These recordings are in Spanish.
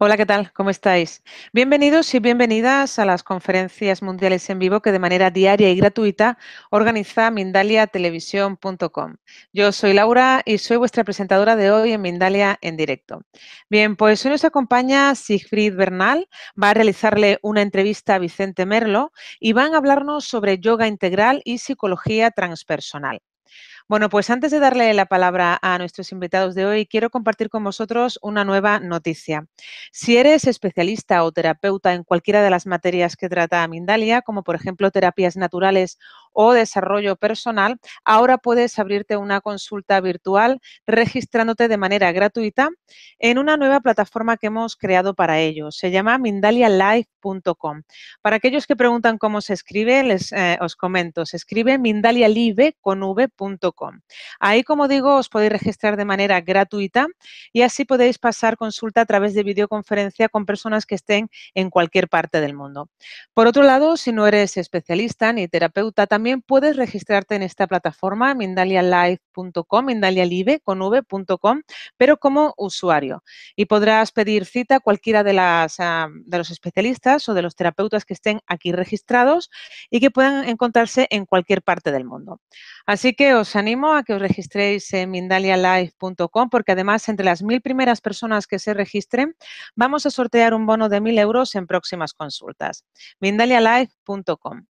Hola, ¿qué tal? ¿Cómo estáis? Bienvenidos y bienvenidas a las conferencias mundiales en vivo que de manera diaria y gratuita organiza mindaliatelevisión.com. Yo soy Laura y soy vuestra presentadora de hoy en Mindalia en directo. Bien, pues hoy nos acompaña Sigfrid Bernal, va a realizarle una entrevista a Vicente Merlo y van a hablarnos sobre yoga integral y psicología transpersonal. Bueno, pues antes de darle la palabra a nuestros invitados de hoy, quiero compartir con vosotros una nueva noticia. Si eres especialista o terapeuta en cualquiera de las materias que trata Mindalia, como por ejemplo terapias naturales o desarrollo personal, ahora puedes abrirte una consulta virtual registrándote de manera gratuita en una nueva plataforma que hemos creado para ello. Se llama mindalialive.com. Para aquellos que preguntan cómo se escribe, os comento, se escribe mindalialive.com. Ahí, como digo, os podéis registrar de manera gratuita y así podéis pasar consulta a través de videoconferencia con personas que estén en cualquier parte del mundo. Por otro lado, si no eres especialista ni terapeuta, también puedes registrarte en esta plataforma mindalialive.com, mindalialive.com, pero como usuario. Y podrás pedir cita a cualquiera de los especialistas o de los terapeutas que estén aquí registrados y que puedan encontrarse en cualquier parte del mundo. Así que os animo a que os registréis en mindalialive.com porque además entre las 1000 primeras personas que se registren vamos a sortear un bono de 1000 euros en próximas consultas. mindalialive.com.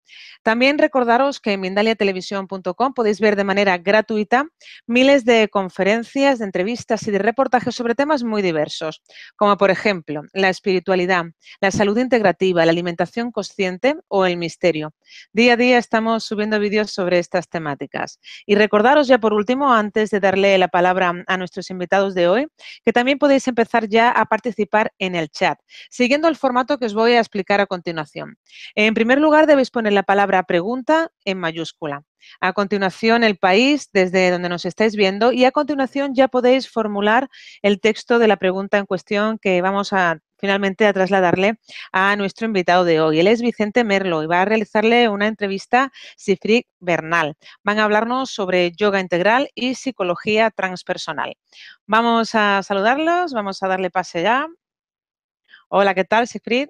También recordaros que en mindaliatelevisión.com podéis ver de manera gratuita miles de conferencias, de entrevistas y de reportajes sobre temas muy diversos, como por ejemplo la espiritualidad, la salud integrativa, la alimentación consciente o el misterio. Día a día estamos subiendo vídeos sobre estas temáticas. Y recordaros ya por último, antes de darle la palabra a nuestros invitados de hoy, que también podéis empezar ya a participar en el chat, siguiendo el formato que os voy a explicar a continuación. En primer lugar, debéis poner la palabra pregunta en mayúscula. A continuación, el país desde donde nos estáis viendo y a continuación ya podéis formular el texto de la pregunta en cuestión que vamos a finalmente a trasladarle a nuestro invitado de hoy. Él es Vicente Merlo y va a realizarle una entrevista Sigfrid Bernal. Van a hablarnos sobre yoga integral y psicología transpersonal. Vamos a saludarlos, vamos a darle pase ya. Hola, ¿qué tal, Sigfrid?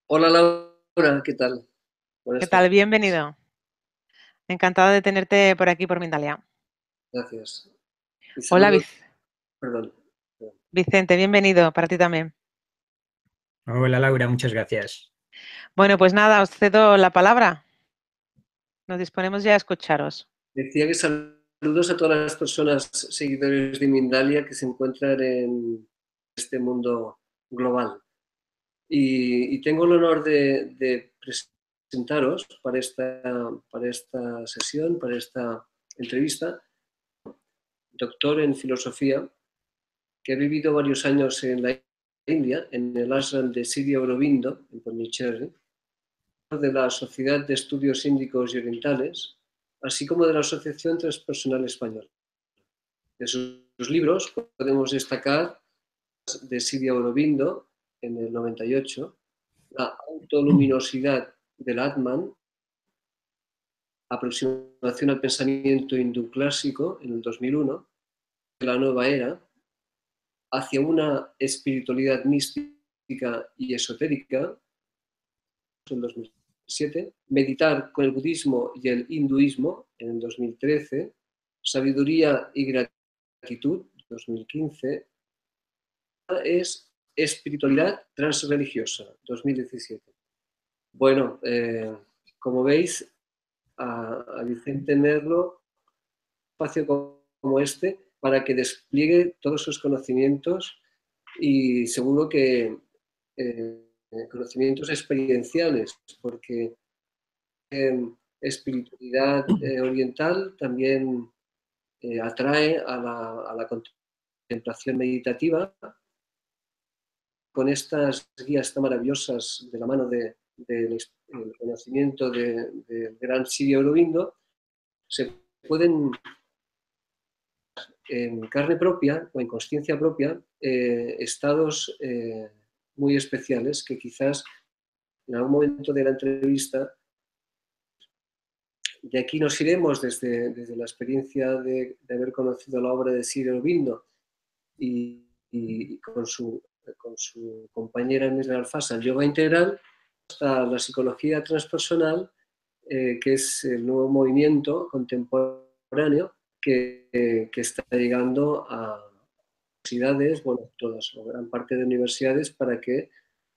Hola Laura, ¿qué tal? ¿Qué Buenas tal? tardes. Bienvenido. Encantada de tenerte por aquí, por Mindalia. Gracias. Y Hola, saludos, perdón. Vicente, bienvenido para ti también. Hola Laura, muchas gracias. Bueno, pues nada, os cedo la palabra. Nos disponemos ya a escucharos. Decía que saludos a todas las personas seguidores de Mindalia que se encuentran en este mundo global. Y tengo el honor de presentaros para esta sesión, para esta entrevista, doctor en filosofía, que ha vivido varios años en la India, en el ashram de Sri Aurobindo, en Pondicherry, de la Sociedad de Estudios Índicos y Orientales, así como de la Asociación Transpersonal Española. De sus libros podemos destacar de Sri Aurobindo en el 98, La autoluminosidad del Atman, Aproximación al pensamiento hindú clásico en el 2001, La nueva era, Hacia una espiritualidad mística y esotérica en 2007, Meditar con el budismo y el hinduismo en el 2013, Sabiduría y gratitud 2015, es Espiritualidad transreligiosa 2017. Bueno, como veis, a Vicente Merlo, espacio como este, para que despliegue todos sus conocimientos y seguro que conocimientos experienciales, porque espiritualidad oriental también atrae a la contemplación meditativa con estas guías tan maravillosas de la mano del conocimiento del gran Sri Aurobindo, se pueden en carne propia o en conciencia propia estados muy especiales que quizás en algún momento de la entrevista. De aquí nos iremos desde la experiencia de haber conocido la obra de Sri Aurobindo y con su con su compañera Mirra Alfasa, el yoga integral, hasta la psicología transpersonal, que es el nuevo movimiento contemporáneo que está llegando a universidades, bueno, todas o gran parte de universidades, para que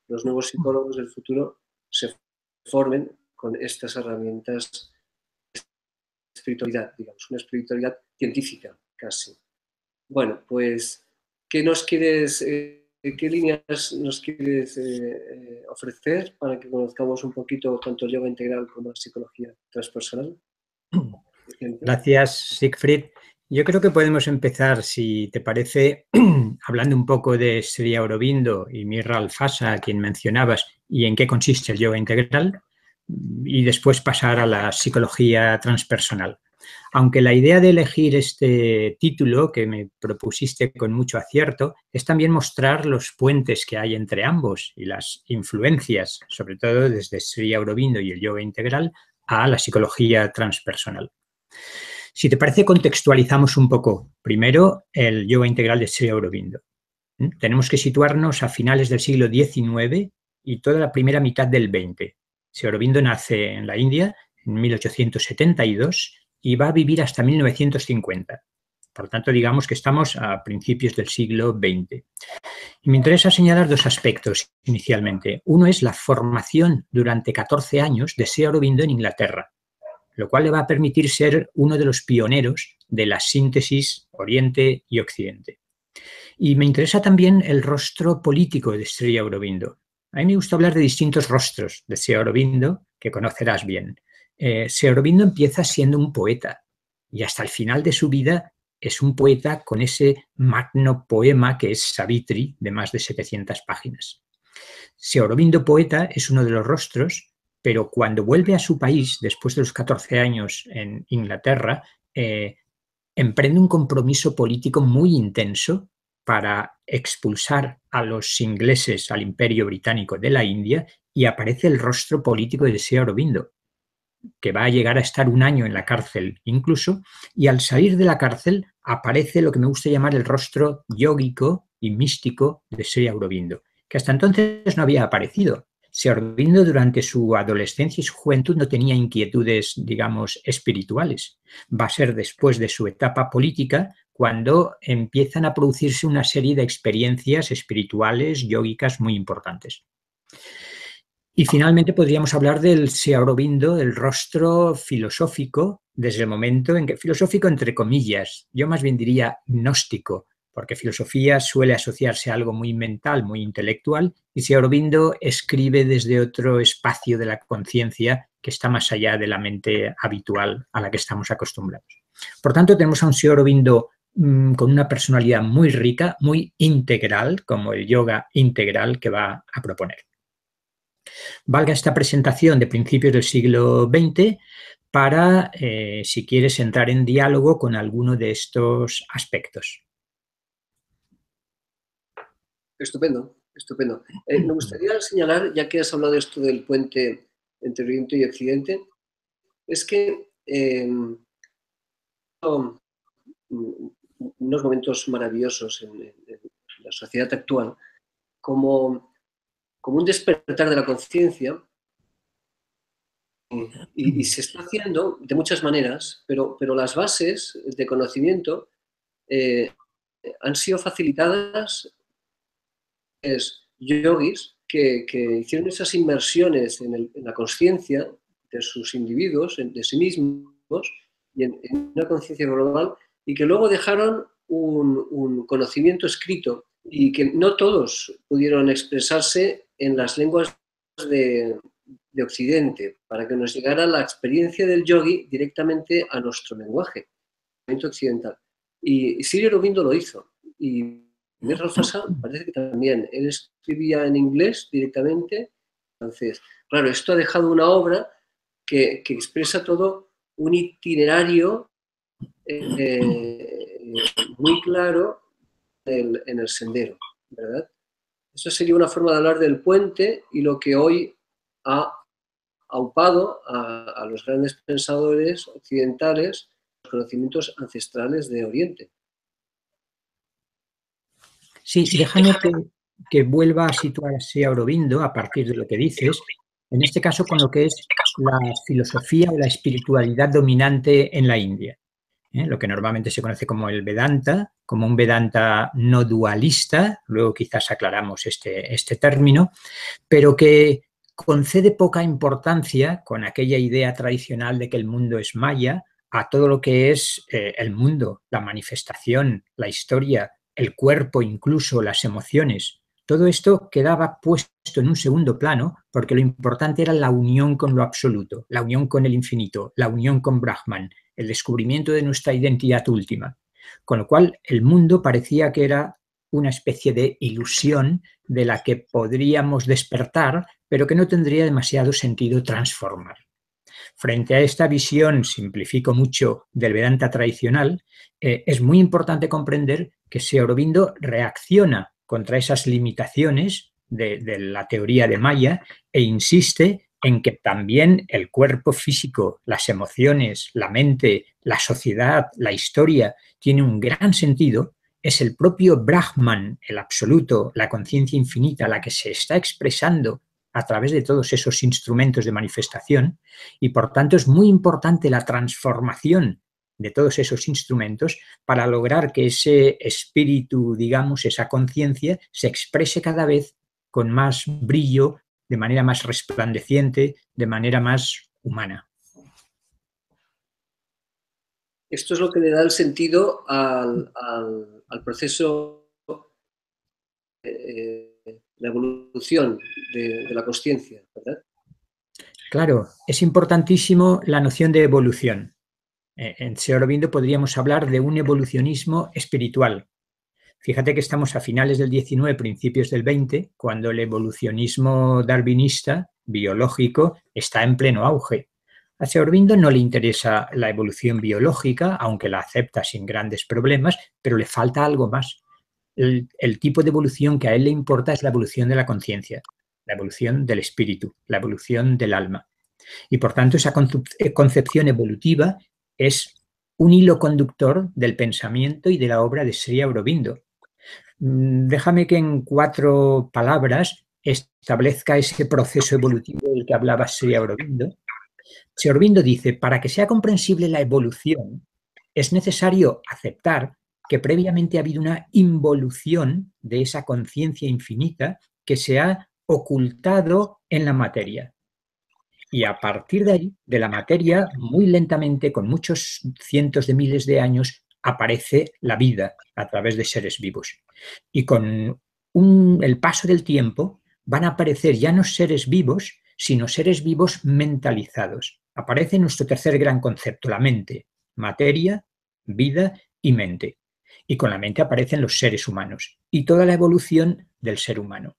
los nuevos psicólogos del futuro se formen con estas herramientas de espiritualidad, digamos, una espiritualidad científica casi. Bueno, pues, ¿qué nos quieres, qué líneas nos quieres ofrecer para que conozcamos un poquito tanto el yoga integral como la psicología transpersonal? Gracias, Siegfried. Yo creo que podemos empezar, si te parece, hablando un poco de Sri Aurobindo y Mirra Alfasa, a quien mencionabas, y en qué consiste el yoga integral, y después pasar a la psicología transpersonal. Aunque la idea de elegir este título, que me propusiste con mucho acierto, es también mostrar los puentes que hay entre ambos y las influencias, sobre todo desde Sri Aurobindo y el yoga integral, a la psicología transpersonal. Si te parece, contextualizamos un poco. Primero, el yoga integral de Sri Aurobindo. Tenemos que situarnos a finales del siglo XIX y toda la primera mitad del XX. Sri Aurobindo nace en la India en 1872 y va a vivir hasta 1950. Por tanto, digamos que estamos a principios del siglo XX. Y me interesa señalar dos aspectos inicialmente. Uno es la formación durante 14 años de Sri Aurobindo en Inglaterra, lo cual le va a permitir ser uno de los pioneros de la síntesis Oriente y Occidente. Y me interesa también el rostro político de Sri Aurobindo. A mí me gusta hablar de distintos rostros de Sri Aurobindo, que conocerás bien. Sri Aurobindo empieza siendo un poeta y hasta el final de su vida es un poeta con ese magno poema que es Savitri, de más de 700 páginas. Sri Aurobindo poeta es uno de los rostros, pero cuando vuelve a su país, después de los 14 años en Inglaterra, emprende un compromiso político muy intenso para expulsar a los ingleses al Imperio Británico de la India, y aparece el rostro político de Sri Aurobindo, que va a llegar a estar un año en la cárcel incluso, y al salir de la cárcel aparece lo que me gusta llamar el rostro yógico y místico de Sri Aurobindo, que hasta entonces no había aparecido. Sri Aurobindo durante su adolescencia y su juventud no tenía inquietudes, digamos, espirituales. Va a ser después de su etapa política cuando empiezan a producirse una serie de experiencias espirituales, yógicas muy importantes. Y finalmente podríamos hablar del Sri Aurobindo, del rostro filosófico, desde el momento en que, filosófico entre comillas, yo más bien diría gnóstico, porque filosofía suele asociarse a algo muy mental, muy intelectual, y Sri Aurobindo escribe desde otro espacio de la conciencia que está más allá de la mente habitual a la que estamos acostumbrados. Por tanto, tenemos a un Sri Aurobindo con una personalidad muy rica, muy integral, como el yoga integral que va a proponer. Valga esta presentación de principios del siglo XX para, si quieres, entrar en diálogo con alguno de estos aspectos. Estupendo, estupendo. Me gustaría señalar, ya que has hablado de esto del puente entre Oriente y Occidente, es que unos momentos maravillosos en la sociedad actual, como un despertar de la conciencia, y se está haciendo de muchas maneras, pero las bases de conocimiento han sido facilitadas yogis que hicieron esas inmersiones en la conciencia de sus individuos, de sí mismos, y en una conciencia global, y que luego dejaron un conocimiento escrito, y que no todos pudieron expresarse en las lenguas de Occidente, para que nos llegara la experiencia del yogi directamente a nuestro lenguaje occidental. Y Sri Aurobindo lo hizo. Y Mirra Alfasa parece que también. Él escribía en inglés directamente. Entonces, claro, esto ha dejado una obra que expresa todo un itinerario muy claro en el sendero, ¿verdad? Eso sería una forma de hablar del puente y lo que hoy ha aupado a los grandes pensadores occidentales los conocimientos ancestrales de Oriente. Sí, déjame que vuelva a situarse Aurobindo, a partir de lo que dices, en este caso con lo que es la filosofía o la espiritualidad dominante en la India. Lo que normalmente se conoce como el Vedanta, como un Vedanta no dualista, luego quizás aclaramos este término, pero que concede poca importancia con aquella idea tradicional de que el mundo es maya a todo lo que es el mundo, la manifestación, la historia, el cuerpo, incluso las emociones. Todo esto quedaba puesto en un segundo plano porque lo importante era la unión con lo absoluto, la unión con el infinito, la unión con Brahman, el descubrimiento de nuestra identidad última. Con lo cual, el mundo parecía que era una especie de ilusión de la que podríamos despertar, pero que no tendría demasiado sentido transformar. Frente a esta visión, simplifico mucho, del Vedanta tradicional, es muy importante comprender que Sri Aurobindo reacciona contra esas limitaciones de la teoría de Maya e insiste en que también el cuerpo físico, las emociones, la mente, la sociedad, la historia, tiene un gran sentido. Es el propio Brahman, el absoluto, la conciencia infinita, la que se está expresando a través de todos esos instrumentos de manifestación, y por tanto es muy importante la transformación de todos esos instrumentos para lograr que ese espíritu, digamos, esa conciencia, se exprese cada vez con más brillo, de manera más resplandeciente, de manera más humana. Esto es lo que le da el sentido al proceso, la evolución de la consciencia, ¿verdad? Claro, es importantísimo la noción de evolución. En Sri Aurobindo podríamos hablar de un evolucionismo espiritual. Fíjate que estamos a finales del 19, principios del 20, cuando el evolucionismo darwinista, biológico, está en pleno auge. A Sri Aurobindo no le interesa la evolución biológica, aunque la acepta sin grandes problemas, pero le falta algo más. El tipo de evolución que a él le importa es la evolución de la conciencia, la evolución del espíritu, la evolución del alma. Y por tanto esa concepción evolutiva es un hilo conductor del pensamiento y de la obra de Sri Aurobindo. Déjame que en 4 palabras establezca ese proceso evolutivo del que hablaba Sri Aurobindo. Sri Aurobindo dice, para que sea comprensible la evolución, es necesario aceptar que previamente ha habido una involución de esa conciencia infinita que se ha ocultado en la materia. Y a partir de ahí, de la materia, muy lentamente, con muchos cientos de miles de años, aparece la vida a través de seres vivos. Y con el paso del tiempo van a aparecer ya no seres vivos, sino seres vivos mentalizados. Aparece nuestro tercer gran concepto, la mente, materia, vida y mente. Y con la mente aparecen los seres humanos y toda la evolución del ser humano.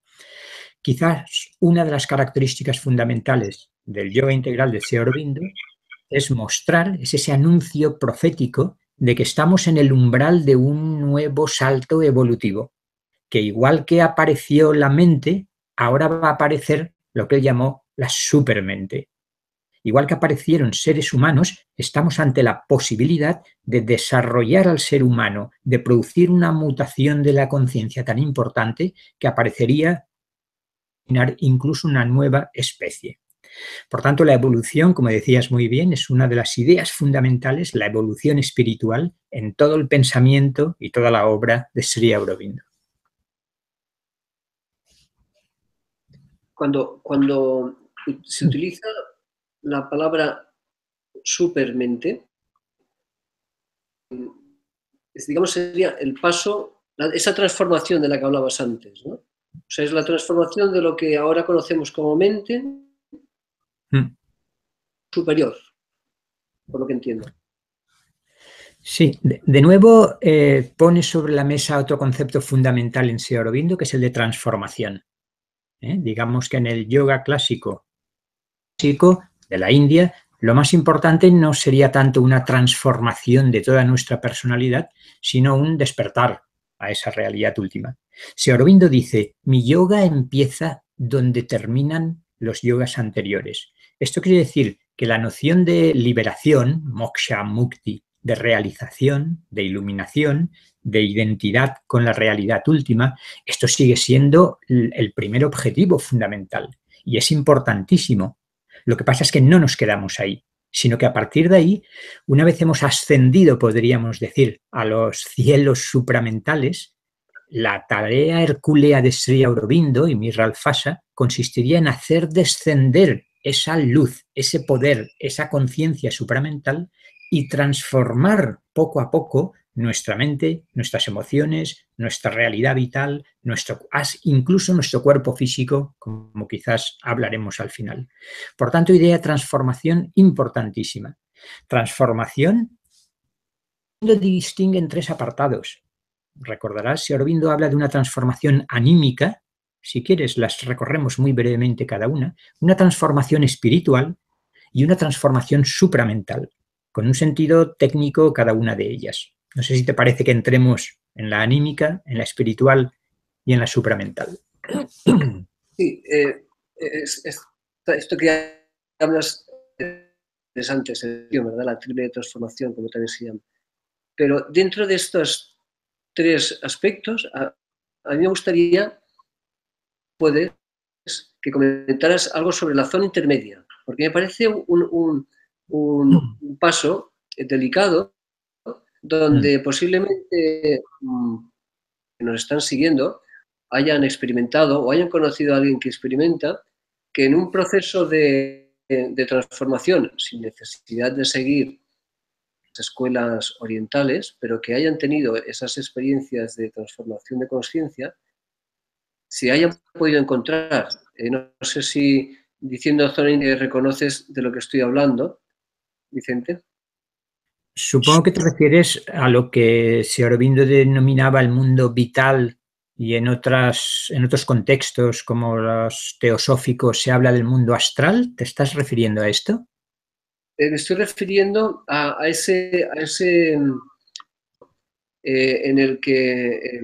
Quizás una de las características fundamentales del yoga integral de Sri Aurobindo es mostrar, es ese anuncio profético de que estamos en el umbral de un nuevo salto evolutivo, que igual que apareció la mente, ahora va a aparecer lo que él llamó la supermente. Igual que aparecieron seres humanos, estamos ante la posibilidad de desarrollar al ser humano, de producir una mutación de la conciencia tan importante que aparecería incluso una nueva especie. Por tanto, la evolución, como decías muy bien, es una de las ideas fundamentales, la evolución espiritual, en todo el pensamiento y toda la obra de Sri Aurobindo. Cuando se utiliza la palabra supermente, digamos, sería el paso, esa transformación de la que hablabas antes, ¿no? O sea, es la transformación de lo que ahora conocemos como mente superior, por lo que entiendo. Sí, de nuevo pone sobre la mesa otro concepto fundamental en Sri Aurobindo, que es el de transformación. Digamos que en el yoga clásico de la India, lo más importante no sería tanto una transformación de toda nuestra personalidad, sino un despertar a esa realidad última. Sri Aurobindo dice, mi yoga empieza donde terminan los yogas anteriores. Esto quiere decir que la noción de liberación, moksha, mukti, de realización, de iluminación, de identidad con la realidad última. Esto sigue siendo el primer objetivo fundamental y es importantísimo. Lo que pasa es que no nos quedamos ahí, sino que a partir de ahí, una vez hemos ascendido, podríamos decir, a los cielos supramentales, la tarea hercúlea de Sri Aurobindo y Mirra Alfasa consistiría en hacer descender esa luz, ese poder, esa conciencia supramental y transformar poco a poco nuestra mente, nuestras emociones, nuestra realidad vital, incluso nuestro cuerpo físico, como quizás hablaremos al final. Por tanto, idea de transformación importantísima. Transformación distingue en tres apartados. Recordarás, si Aurobindo habla de una transformación anímica, si quieres las recorremos muy brevemente cada una transformación espiritual y una transformación supramental, con un sentido técnico cada una de ellas. No sé si te parece que entremos en la anímica, en la espiritual y en la supramental. Sí, esto que hablas es antes, ¿verdad? La triple transformación, como también se llama. Pero dentro de estos tres aspectos, a mí me gustaría que comentaras algo sobre la zona intermedia, porque me parece un paso delicado donde posiblemente que nos están siguiendo hayan experimentado o hayan conocido a alguien que experimenta que en un proceso de transformación, sin necesidad de seguir escuelas orientales, pero que hayan tenido esas experiencias de transformación de conciencia, si hayan podido encontrar, no sé si diciendo zona reconoces de lo que estoy hablando, Vicente. Supongo que te refieres a lo que Sri Aurobindo denominaba el mundo vital y en otros contextos como los teosóficos se habla del mundo astral. ¿Te estás refiriendo a esto? Me estoy refiriendo a ese en el que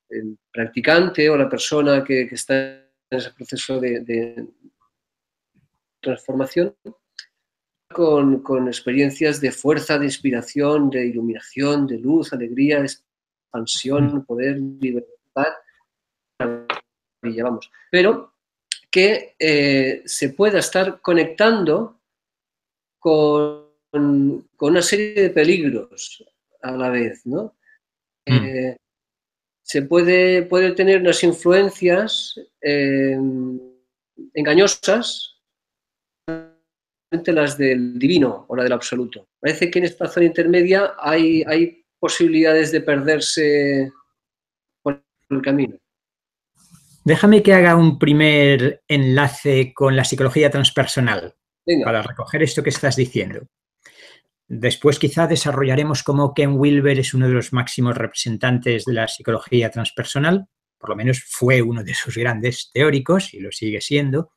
el practicante o la persona que está en ese proceso de transformación con experiencias de fuerza, de inspiración, de iluminación, de luz, alegría, expansión, poder, libertad, vamos. Pero que se pueda estar conectando con una serie de peligros a la vez, ¿no? Se puede tener unas influencias engañosas, las del divino o la del absoluto. Parece que en esta zona intermedia hay posibilidades de perderse por el camino. Déjame que haga un primer enlace con la psicología transpersonal. Venga. Para recoger esto que estás diciendo. Después quizá desarrollaremos cómo Ken Wilber es uno de los máximos representantes de la psicología transpersonal, por lo menos fue uno de sus grandes teóricos y lo sigue siendo,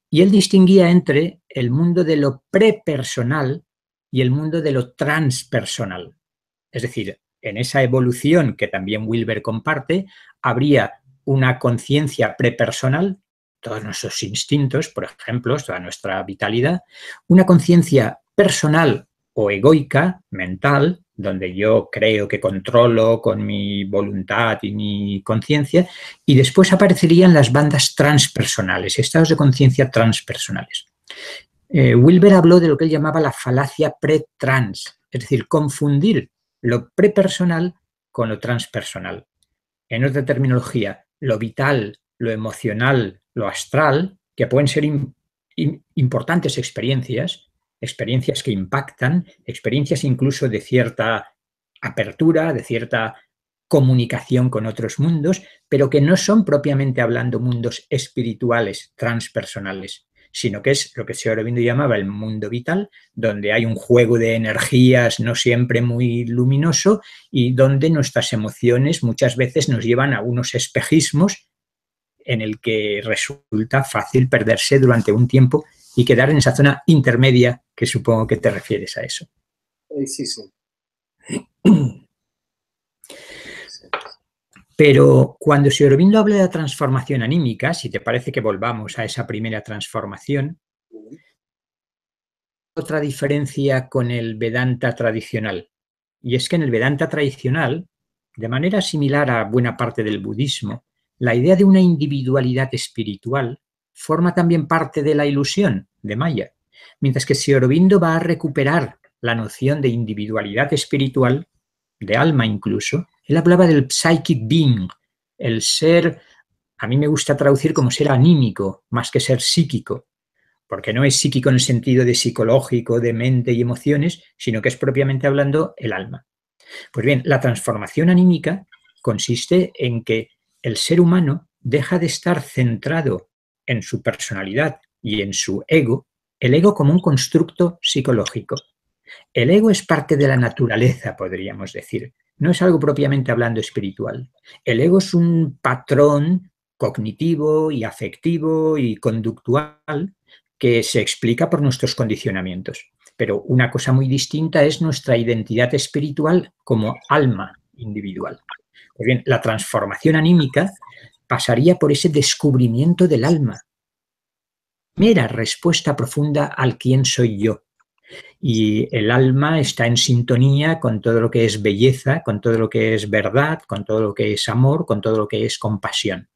y él distinguía entre el mundo de lo prepersonal y el mundo de lo transpersonal. Es decir, en esa evolución que también Wilber comparte, habría una conciencia prepersonal, todos nuestros instintos, por ejemplo, toda nuestra vitalidad, una conciencia personal o egoica, mental, donde yo creo que controlo con mi voluntad y mi conciencia, y después aparecerían las bandas transpersonales, estados de conciencia transpersonales. Wilber habló de lo que él llamaba la falacia pre-trans, es decir, confundir lo prepersonal con lo transpersonal. En otra terminología, lo vital, lo emocional, lo astral, que pueden ser importantes experiencias que impactan, experiencias incluso de cierta apertura, de cierta comunicación con otros mundos, pero que no son propiamente hablando mundos espirituales transpersonales, sino que es lo que Sri Aurobindo llamaba el mundo vital, donde hay un juego de energías no siempre muy luminoso y donde nuestras emociones muchas veces nos llevan a unos espejismos en el que resulta fácil perderse durante un tiempo y quedar en esa zona intermedia que supongo que te refieres a eso. Sí, sí. Pero cuando Sri Aurobindo habla de la transformación anímica, si te parece que volvamos a esa primera transformación, otra diferencia con el Vedanta tradicional. Y es que en el Vedanta tradicional, de manera similar a buena parte del budismo, la idea de una individualidad espiritual forma también parte de la ilusión de Maya, mientras que Sri Aurobindo va a recuperar la noción de individualidad espiritual, de alma incluso. Él hablaba del psychic being, el ser, a mí me gusta traducir como ser anímico, más que ser psíquico, porque no es psíquico en el sentido de psicológico, de mente y emociones, sino que es propiamente hablando el alma. Pues bien, la transformación anímica consiste en que el ser humano deja de estar centrado en su personalidad y en su ego, el ego como un constructo psicológico. El ego es parte de la naturaleza, podríamos decir. No es algo propiamente hablando espiritual. El ego es un patrón cognitivo y afectivo y conductual que se explica por nuestros condicionamientos. Pero una cosa muy distinta es nuestra identidad espiritual como alma individual. Pues bien, la transformación anímica pasaría por ese descubrimiento del alma. Mera respuesta profunda al quién soy yo. Y el alma está en sintonía con todo lo que es belleza, con todo lo que es verdad, con todo lo que es amor, con todo lo que es compasión.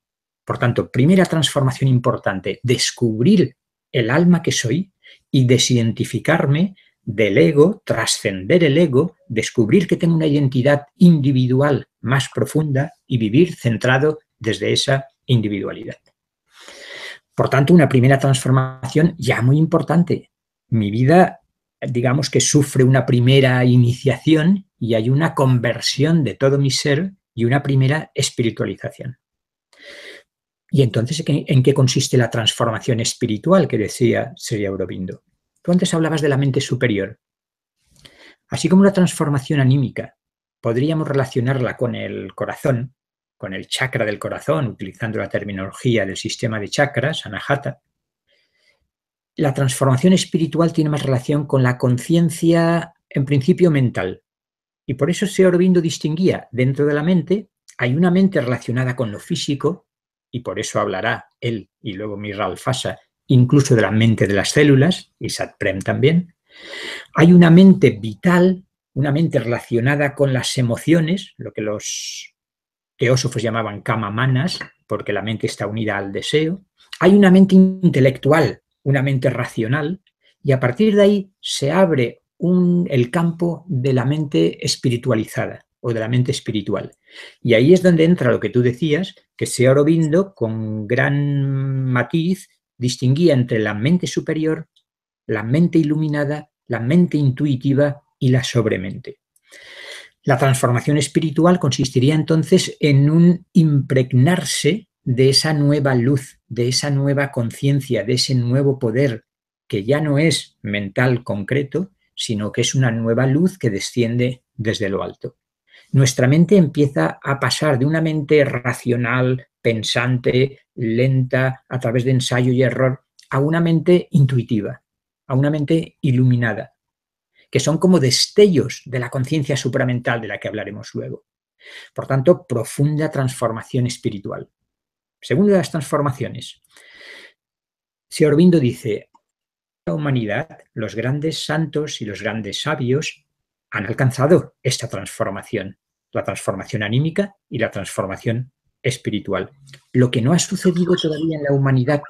Por tanto, primera transformación importante, descubrir el alma que soy y desidentificarme del ego, trascender el ego, descubrir que tengo una identidad individual más profunda y vivir centrado desde esa individualidad. Por tanto, una primera transformación ya muy importante. Mi vida, digamos que sufre una primera iniciación y hay una conversión de todo mi ser y una primera espiritualización. Y entonces, ¿en qué consiste la transformación espiritual que decía Sri Aurobindo? Tú antes hablabas de la mente superior. Así como la transformación anímica, podríamos relacionarla con el corazón, con el chakra del corazón, utilizando la terminología del sistema de chakras, Anahata. La transformación espiritual tiene más relación con la conciencia, en principio, mental. Y por eso Sri Aurobindo distinguía, dentro de la mente, hay una mente relacionada con lo físico, y por eso hablará él y luego Mirra Alfasa, incluso de la mente de las células, y Satprem también. Hay una mente vital, una mente relacionada con las emociones, lo que los teósofos llamaban kama manas, porque la mente está unida al deseo. Hay una mente intelectual, una mente racional, y a partir de ahí se abre el campo de la mente espiritualizada o de la mente espiritual. Y ahí es donde entra lo que tú decías, que Sri Aurobindo, con gran matiz, distinguía entre la mente superior, la mente iluminada, la mente intuitiva y la sobremente. La transformación espiritual consistiría entonces en un impregnarse de esa nueva luz, de esa nueva conciencia, de ese nuevo poder, que ya no es mental concreto, sino que es una nueva luz que desciende desde lo alto. Nuestra mente empieza a pasar de una mente racional, pensante, lenta, a través de ensayo y error, a una mente intuitiva, a una mente iluminada, que son como destellos de la conciencia supramental de la que hablaremos luego. Por tanto, profunda transformación espiritual. Segunda de las transformaciones, Sri Aurobindo dice, la humanidad, los grandes santos y los grandes sabios han alcanzado esta transformación, la transformación anímica y la transformación espiritual. Lo que no ha sucedido todavía en la humanidad,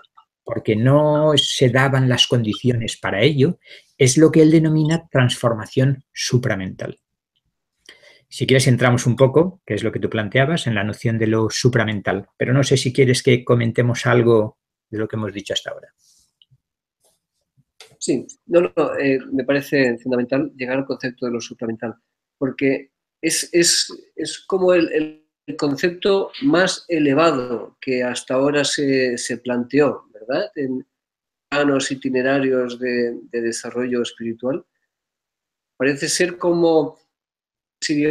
porque no se daban las condiciones para ello, es lo que él denomina transformación supramental. Si quieres entramos un poco, que es lo que tú planteabas, en la noción de lo supramental, pero no sé si quieres que comentemos algo de lo que hemos dicho hasta ahora. Sí, me parece fundamental llegar al concepto de lo supramental, porque es como el concepto más elevado que hasta ahora se planteó, ¿verdad? En planos itinerarios de desarrollo espiritual. Parece ser como si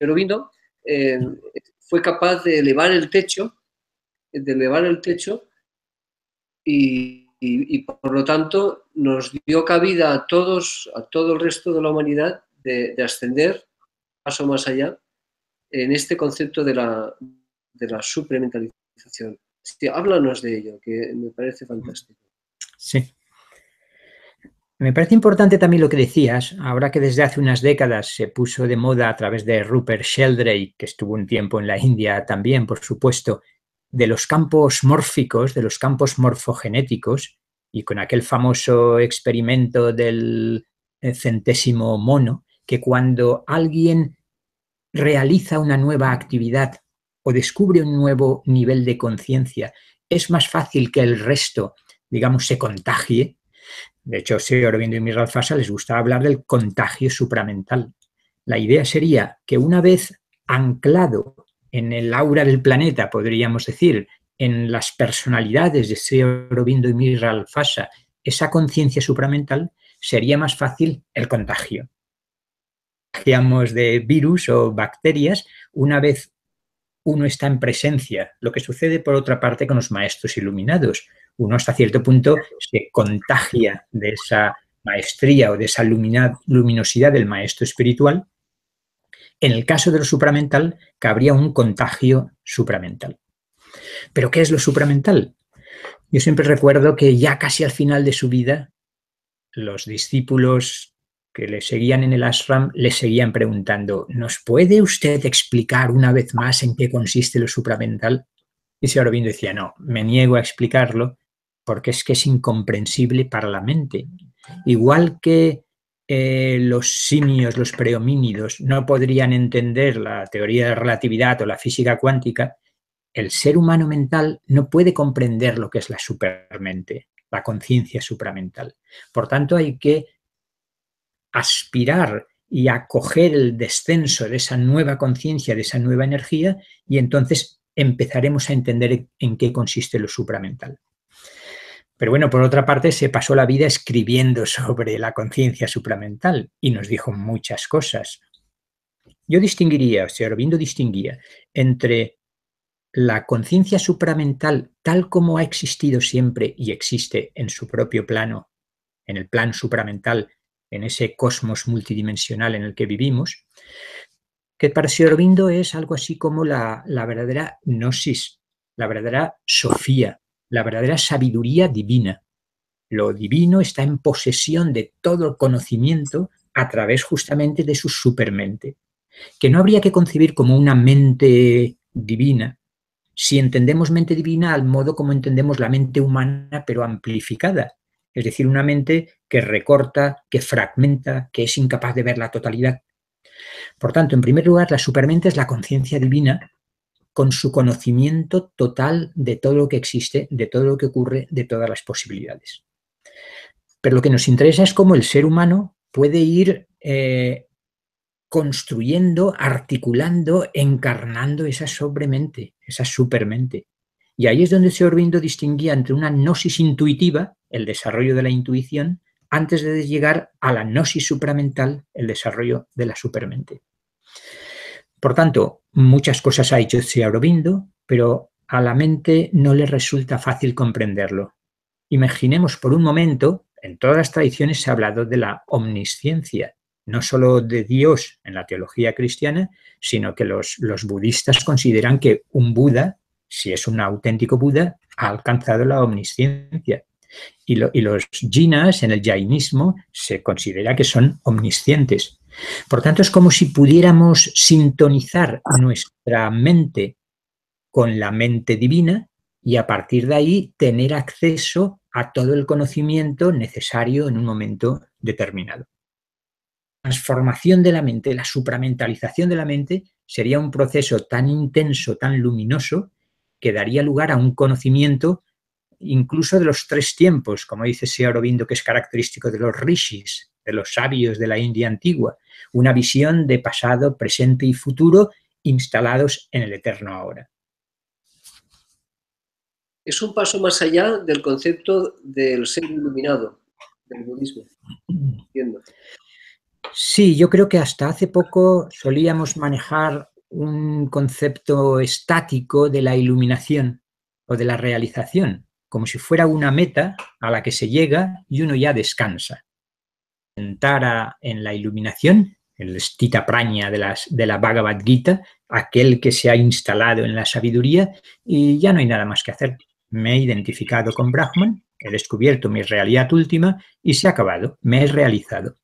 Aurobindo fue capaz de elevar el techo, y por lo tanto nos dio cabida a todo el resto de la humanidad de ascender paso más allá en este concepto de la supramentalización. Sí, háblanos de ello, que me parece fantástico. Sí. Me parece importante también lo que decías, ahora que desde hace unas décadas se puso de moda a través de Rupert Sheldrake, que estuvo un tiempo en la India también, por supuesto, de los campos mórficos, de los campos morfogenéticos, y con aquel famoso experimento del centésimo mono, que cuando alguien realiza una nueva actividad o descubre un nuevo nivel de conciencia, es más fácil que el resto, digamos, se contagie. De hecho, Sri Aurobindo y Mirra Alfasa les gusta hablar del contagio supramental. La idea sería que una vez anclado en el aura del planeta, podríamos decir, en las personalidades de Sri Aurobindo y Mirra Alfasa, esa conciencia supramental, sería más fácil el contagio. Contagiamos de virus o bacterias una vez uno está en presencia, lo que sucede por otra parte con los maestros iluminados. Uno hasta cierto punto se contagia de esa maestría o de esa luminosidad del maestro espiritual. En el caso de lo supramental, cabría un contagio supramental. ¿Pero qué es lo supramental? Yo siempre recuerdo que ya casi al final de su vida, los discípulos que le seguían en el ashram le seguían preguntando: ¿nos puede usted explicar una vez más en qué consiste lo supramental? Y Sri Aurobindo decía: no, me niego a explicarlo porque es que es incomprensible para la mente. Igual que los simios, los prehomínidos, no podrían entender la teoría de la relatividad o la física cuántica, el ser humano mental no puede comprender lo que es la supermente, la conciencia supramental. Por tanto, hay que aspirar y acoger el descenso de esa nueva conciencia, de esa nueva energía, y entonces empezaremos a entender en qué consiste lo supramental. Pero bueno, por otra parte, se pasó la vida escribiendo sobre la conciencia supramental y nos dijo muchas cosas. Yo distinguiría, Sri Aurobindo distinguía entre la conciencia supramental tal como ha existido siempre y existe en su propio plano, en el plano supramental, en ese cosmos multidimensional en el que vivimos, que para Sri Aurobindo es algo así como la verdadera gnosis, la verdadera sofía, la verdadera sabiduría divina. Lo divino está en posesión de todo el conocimiento a través justamente de su supermente, que no habría que concebir como una mente divina, si entendemos mente divina al modo como entendemos la mente humana, pero amplificada. Es decir, una mente que recorta, que fragmenta, que es incapaz de ver la totalidad. Por tanto, en primer lugar, la supermente es la conciencia divina con su conocimiento total de todo lo que existe, de todo lo que ocurre, de todas las posibilidades. Pero lo que nos interesa es cómo el ser humano puede ir construyendo, articulando, encarnando esa sobremente, esa supermente. Y ahí es donde Sri Aurobindo distinguía entre una gnosis intuitiva, el desarrollo de la intuición, antes de llegar a la gnosis supramental, el desarrollo de la supermente. Por tanto, muchas cosas ha dicho Sri Aurobindo, pero a la mente no le resulta fácil comprenderlo. Imaginemos por un momento, en todas las tradiciones se ha hablado de la omnisciencia, no solo de Dios en la teología cristiana, sino que los budistas consideran que un Buda, si es un auténtico Buda, ha alcanzado la omnisciencia. Y los jinas en el jainismo se considera que son omniscientes. Por tanto, es como si pudiéramos sintonizar nuestra mente con la mente divina y a partir de ahí tener acceso a todo el conocimiento necesario en un momento determinado. La transformación de la mente, la supramentalización de la mente, sería un proceso tan intenso, tan luminoso, que daría lugar a un conocimiento incluso de los tres tiempos, como dice Sri Aurobindo, que es característico de los rishis, de los sabios de la India antigua, una visión de pasado, presente y futuro instalados en el eterno ahora. Es un paso más allá del concepto del ser iluminado, del budismo. Entiendo. Sí, yo creo que hasta hace poco solíamos manejar un concepto estático de la iluminación o de la realización, como si fuera una meta a la que se llega y uno ya descansa. Entara en la iluminación, el Stita Praña de la Bhagavad Gita, aquel que se ha instalado en la sabiduría y ya no hay nada más que hacer. Me he identificado con Brahman he descubierto mi realidad última y se ha acabado, me he realizado.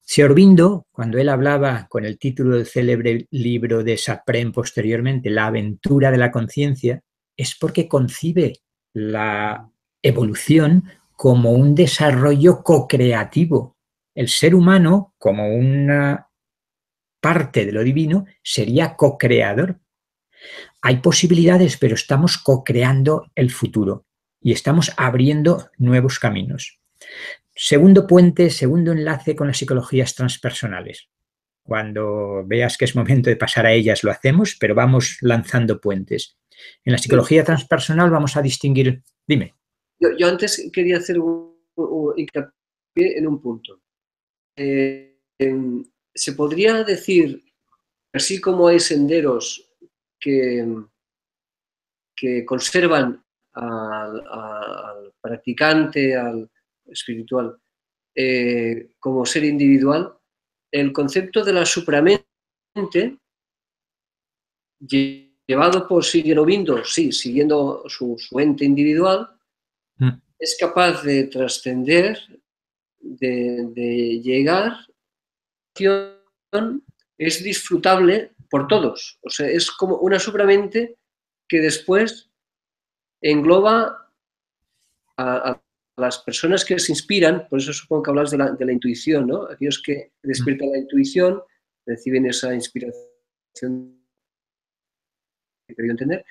Sri Aurobindo, cuando él hablaba con el título del célebre libro de Satprem posteriormente, La aventura de la conciencia, es porque concibe la evolución como un desarrollo co-creativo. El ser humano, como una parte de lo divino, sería co-creador. Hay posibilidades, pero estamos co-creando el futuro y estamos abriendo nuevos caminos. Segundo puente, segundo enlace con las psicologías transpersonales. Cuando veas que es momento de pasar a ellas lo hacemos, pero vamos lanzando puentes. En la psicología transpersonal vamos a distinguir... Dime. Yo antes quería hacer un hincapié en un punto. Se podría decir, así como hay senderos que conservan al practicante, al espiritual, como ser individual, el concepto de la supramente, llevado por Sri Aurobindo, sí, siguiendo su ente individual, es capaz de trascender, de llegar, es disfrutable por todos. O sea, es como una supramente que después engloba a las personas que se inspiran, por eso supongo que hablas de la intuición, ¿no? Aquellos que despiertan la intuición, reciben esa inspiración que quería entender,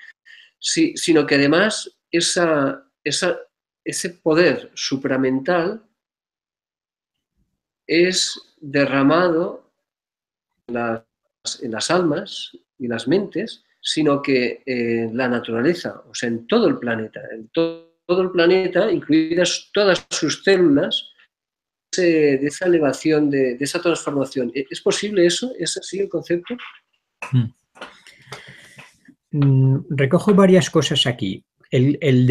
sí, sino que además ese poder supramental es derramado en las almas y las mentes, sino que en la naturaleza, o sea, en todo el planeta, todo el planeta, incluidas todas sus células, de esa elevación, de esa transformación. ¿Es posible eso? ¿Es así el concepto? Recojo varias cosas aquí. El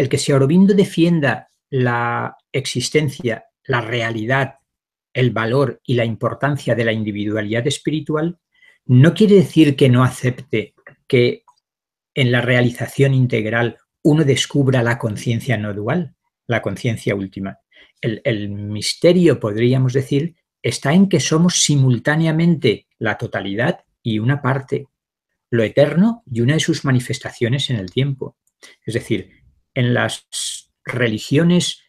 que Sri Aurobindo defienda la existencia, la realidad, el valor y la importancia de la individualidad espiritual no quiere decir que no acepte que en la realización integral uno descubra la conciencia no dual, la conciencia última. El misterio, podríamos decir, está en que somos simultáneamente la totalidad y una parte, lo eterno y una de sus manifestaciones en el tiempo. Es decir, en las religiones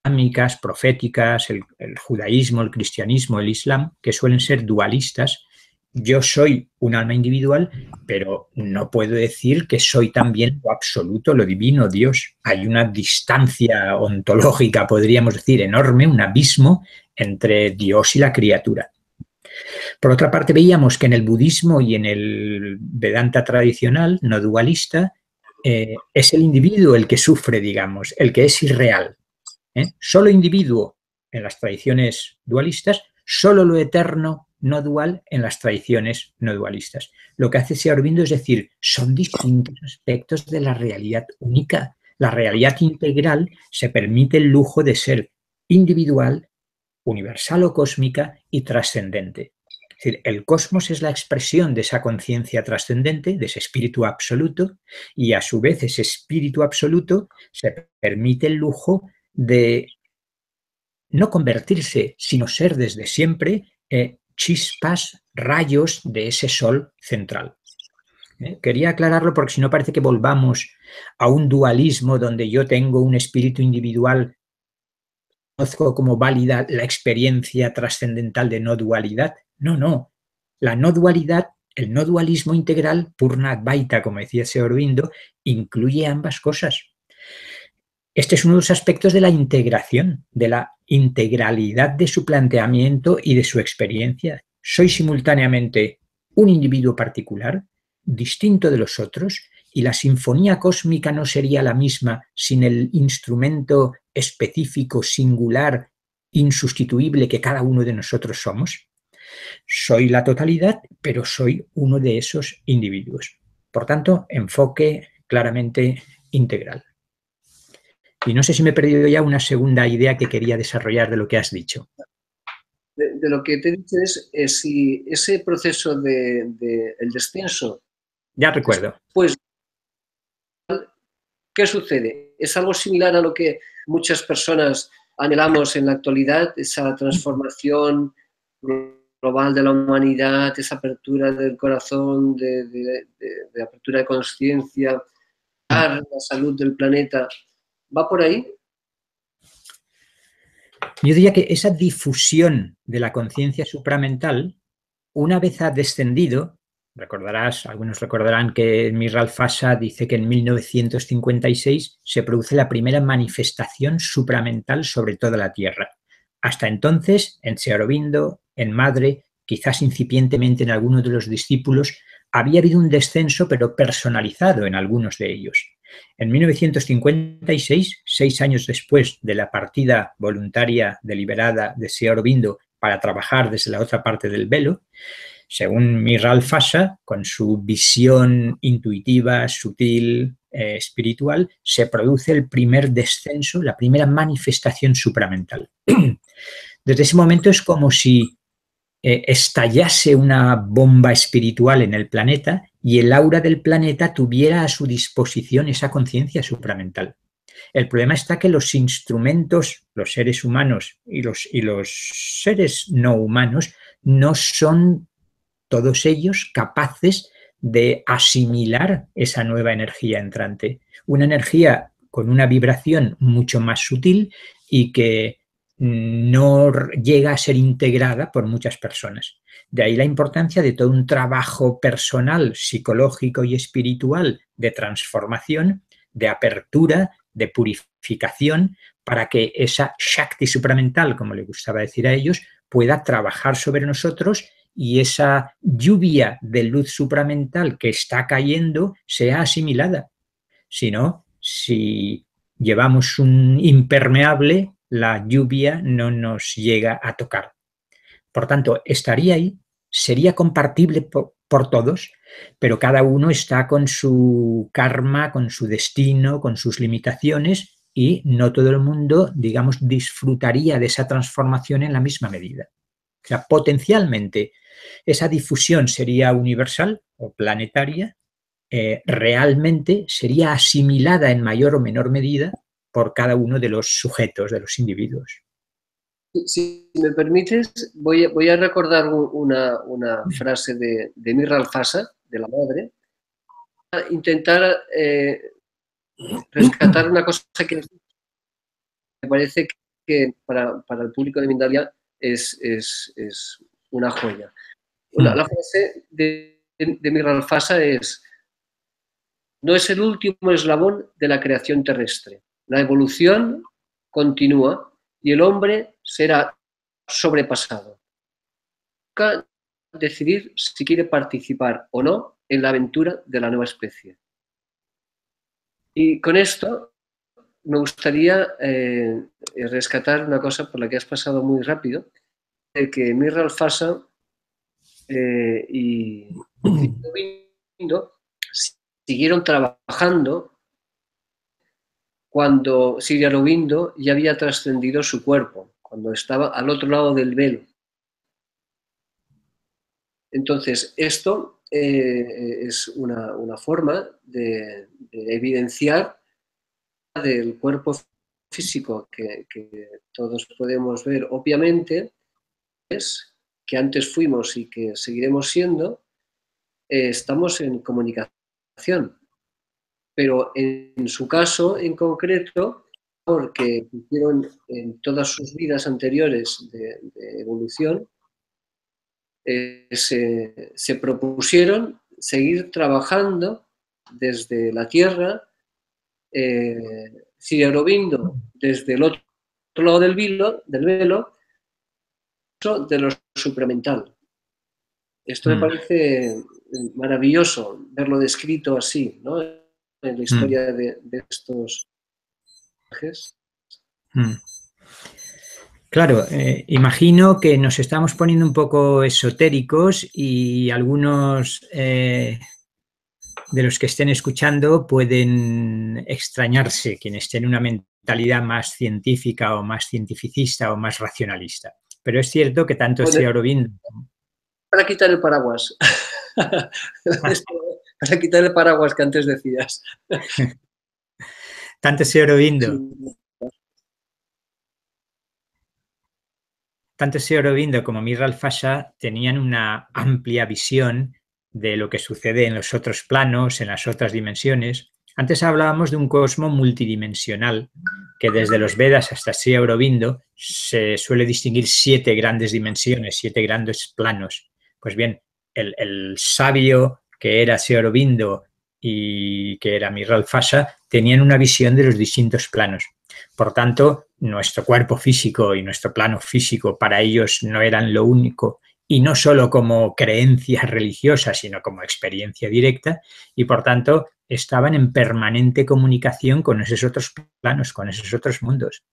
islámicas, proféticas, el judaísmo, el cristianismo, el islam, que suelen ser dualistas, yo soy un alma individual, pero no puedo decir que soy también lo absoluto, lo divino, Dios. Hay una distancia ontológica, podríamos decir, enorme, un abismo entre Dios y la criatura. Por otra parte, veíamos que en el budismo y en el Vedanta tradicional, no dualista, es el individuo el que sufre, digamos, el que es irreal. Solo individuo en las tradiciones dualistas, solo lo eterno no dual en las tradiciones no dualistas. Lo que hace Sri Aurobindo es decir, son distintos aspectos de la realidad única. La realidad integral se permite el lujo de ser individual, universal o cósmica y trascendente. Es decir, el cosmos es la expresión de esa conciencia trascendente, de ese espíritu absoluto, y a su vez ese espíritu absoluto se permite el lujo de no convertirse, sino ser desde siempre chispas, rayos de ese sol central. Quería aclararlo porque si no parece que volvamos a un dualismo donde yo tengo un espíritu individual, conozco como válida la experiencia trascendental de no dualidad. No, no. La no dualidad, el no dualismo integral, Purna Advaita, como decía Sri Aurobindo, incluye ambas cosas. Este es uno de los aspectos de la integración, de la integralidad de su planteamiento y de su experiencia. Soy simultáneamente un individuo particular, distinto de los otros, y la sinfonía cósmica no sería la misma sin el instrumento específico, singular, insustituible que cada uno de nosotros somos. Soy la totalidad, pero soy uno de esos individuos. Por tanto, enfoque claramente integral. Y no sé si me he perdido ya una segunda idea que quería desarrollar de lo que has dicho. De lo que te he dicho es si ese proceso el descenso... Ya recuerdo. Pues, ¿qué sucede? es algo similar a lo que muchas personas anhelamos en la actualidad, esa transformación global de la humanidad, esa apertura del corazón, de apertura de conciencia, la salud del planeta. ¿Va por ahí? Yo diría que esa difusión de la conciencia supramental, una vez ha descendido, algunos recordarán que Mirra Alfasa dice que en 1956 se produce la primera manifestación supramental sobre toda la Tierra. Hasta entonces, en Sri Aurobindo, en Madre, quizás incipientemente en algunos de los discípulos, había habido un descenso, pero personalizado en algunos de ellos. En 1956, 6 años después de la partida voluntaria deliberada de Sri Aurobindo para trabajar desde la otra parte del velo, según Mirra Alfasa, con su visión intuitiva, sutil, espiritual, se produce el primer descenso, la primera manifestación supramental. Desde ese momento es como si estallase una bomba espiritual en el planeta y el aura del planeta tuviera a su disposición esa conciencia supramental. El problema está que los instrumentos, los seres humanos y los seres no humanos, no son todos ellos capaces de asimilar esa nueva energía entrante. Una energía con una vibración mucho más sutil y que no llega a ser integrada por muchas personas. De ahí la importancia de todo un trabajo personal, psicológico y espiritual de transformación, de apertura, de purificación, para que esa Shakti supramental, como le gustaba decir a ellos, pueda trabajar sobre nosotros y esa lluvia de luz supramental que está cayendo sea asimilada. Si no, si llevamos un impermeable, la lluvia no nos llega a tocar. Por tanto, estaría ahí, sería compartible por todos, pero cada uno está con su karma, con su destino, con sus limitaciones y no todo el mundo, digamos, disfrutaría de esa transformación en la misma medida. O sea, potencialmente esa difusión sería universal o planetaria, realmente sería asimilada en mayor o menor medida por cada uno de los sujetos, de los individuos. Si me permites, voy a recordar una frase de Mirra Alfasa, de la Madre, a intentar rescatar una cosa que me parece que para el público de Mindalia es una joya. La frase de Mirra Alfasa es: no es el último eslabón de la creación terrestre. La evolución continúa y el hombre será sobrepasado. Toca decidir si quiere participar o no en la aventura de la nueva especie. Y con esto me gustaría rescatar una cosa por la que has pasado muy rápido, de que Mirra Alfasa y Aurobindo siguieron trabajando cuando Sri Aurobindo ya había trascendido su cuerpo, cuando estaba al otro lado del velo. Entonces, esto es una forma de evidenciar del cuerpo físico que todos podemos ver, obviamente, es que antes fuimos y que seguiremos siendo, estamos en comunicación. Pero en su caso en concreto, porque hicieron en todas sus vidas anteriores de evolución, se propusieron seguir trabajando desde la Tierra, Sri Aurobindo desde el otro lado del velo, de lo supramental. Esto me parece maravilloso verlo descrito así, ¿no? En la historia de estos viajes. Claro, imagino que nos estamos poniendo un poco esotéricos y algunos de los que estén escuchando pueden extrañarse, quienes tienen una mentalidad más científica o más cientificista o más racionalista. Pero es cierto que tanto Sri Aurobindo... Para quitar el paraguas. Para quitar el paraguas que antes decías. Tanto Sri Aurobindo, como Mir al-Fasha tenían una amplia visión de lo que sucede en los otros planos, en las otras dimensiones. Antes hablábamos de un cosmos multidimensional, que desde los Vedas hasta Sri Aurobindo se suele distinguir 7 grandes dimensiones, 7 grandes planos. Pues bien, el sabio que era Sri Aurobindo y que era Mir al-Fasha tenían una visión de los distintos planos. Por tanto, nuestro cuerpo físico y nuestro plano físico para ellos no eran lo único, y no solo como creencia religiosa, sino como experiencia directa, y por tanto estaban en permanente comunicación con esos otros planos, con esos otros mundos.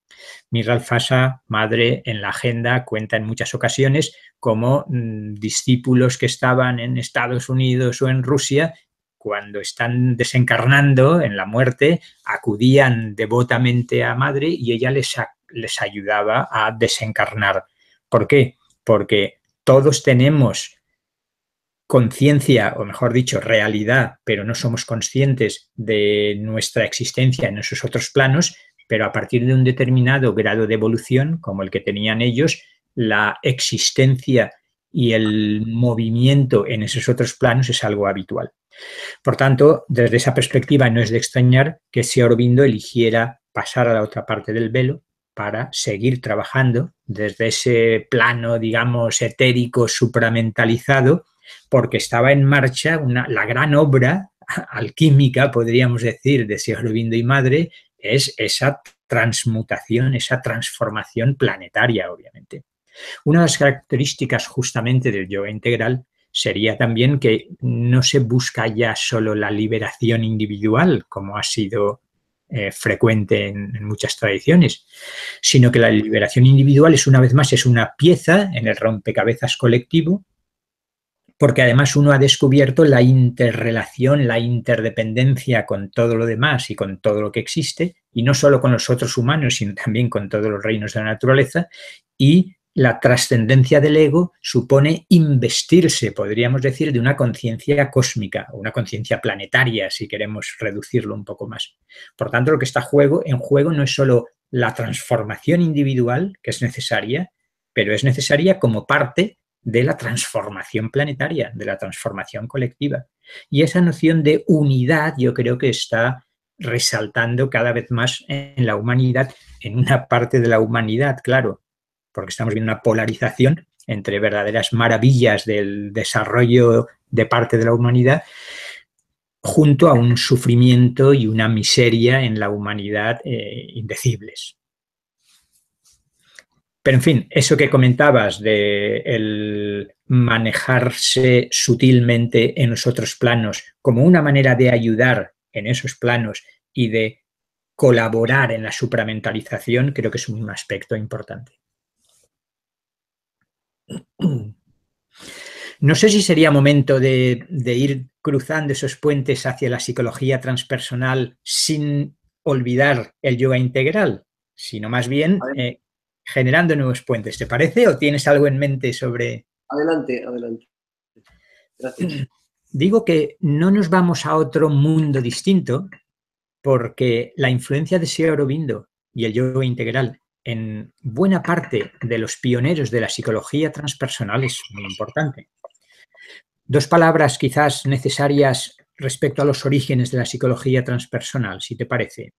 Mir al-Fasha, madre, en la agenda cuenta en muchas ocasiones como discípulos que estaban en Estados Unidos o en Rusia, cuando están desencarnando en la muerte, acudían devotamente a madre y ella les ayudaba a desencarnar. ¿Por qué? Porque todos tenemos conciencia, o mejor dicho, realidad, pero no somos conscientes de nuestra existencia en esos otros planos, pero a partir de un determinado grado de evolución, como el que tenían ellos, la existencia y el movimiento en esos otros planos es algo habitual. Por tanto, desde esa perspectiva no es de extrañar que Sri Aurobindo eligiera pasar a la otra parte del velo para seguir trabajando desde ese plano, digamos, etérico, supramentalizado, porque estaba en marcha la gran obra alquímica, podríamos decir, de Sri Aurobindo y madre, es esa transmutación, esa transformación planetaria, obviamente. Una de las características justamente del yoga integral sería también que no se busca ya solo la liberación individual, como ha sido frecuente en muchas tradiciones, sino que la liberación individual es, una vez más, es una pieza en el rompecabezas colectivo, porque además uno ha descubierto la interrelación, la interdependencia con todo lo demás y con todo lo que existe, y no solo con los otros humanos, sino también con todos los reinos de la naturaleza, y la trascendencia del ego supone investirse, podríamos decir, de una conciencia cósmica, o una conciencia planetaria, si queremos reducirlo un poco más. Por tanto, lo que está en juego no es solo la transformación individual, que es necesaria, pero es necesaria como parte de la transformación planetaria, de la transformación colectiva. Y esa noción de unidad yo creo que está resaltando cada vez más en la humanidad, en una parte de la humanidad, claro, porque estamos viendo una polarización entre verdaderas maravillas del desarrollo de parte de la humanidad junto a un sufrimiento y una miseria en la humanidad indecibles. Pero, en fin, eso que comentabas de el manejarse sutilmente en los otros planos como una manera de ayudar en esos planos y de colaborar en la supramentalización, creo que es un aspecto importante. No sé si sería momento de ir cruzando esos puentes hacia la psicología transpersonal sin olvidar el yoga integral, sino más bien generando nuevos puentes. ¿Te parece o tienes algo en mente sobre...? Adelante, adelante. Gracias. Digo que no nos vamos a otro mundo distinto porque la influencia de Sri Aurobindo y el yoga integral en buena parte de los pioneros de la psicología transpersonal es muy importante. Dos palabras quizás necesarias respecto a los orígenes de la psicología transpersonal, si te parece.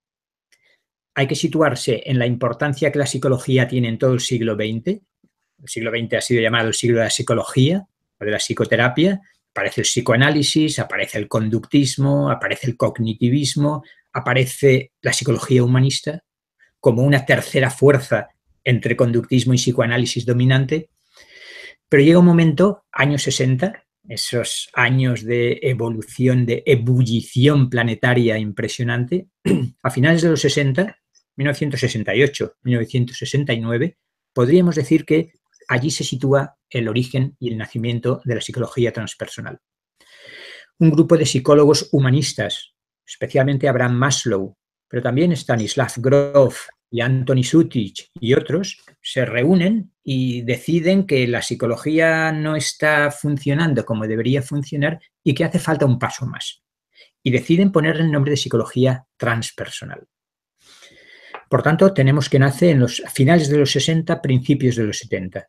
Hay que situarse en la importancia que la psicología tiene en todo el siglo XX. El siglo XX ha sido llamado el siglo de la psicología o de la psicoterapia. Aparece el psicoanálisis, aparece el conductismo, aparece el cognitivismo, aparece la psicología humanista como una tercera fuerza entre conductismo y psicoanálisis dominante. Pero llega un momento, años 60, esos años de evolución, de ebullición planetaria impresionante, a finales de los 60, 1968, 1969, podríamos decir que allí se sitúa el origen y el nacimiento de la psicología transpersonal. Un grupo de psicólogos humanistas, especialmente Abraham Maslow, pero también Stanislav Grof y Anthony Sutich y otros, se reúnen y deciden que la psicología no está funcionando como debería funcionar y que hace falta un paso más. Y deciden ponerle el nombre de psicología transpersonal. Por tanto, tenemos que nace en los finales de los 60, principios de los 70.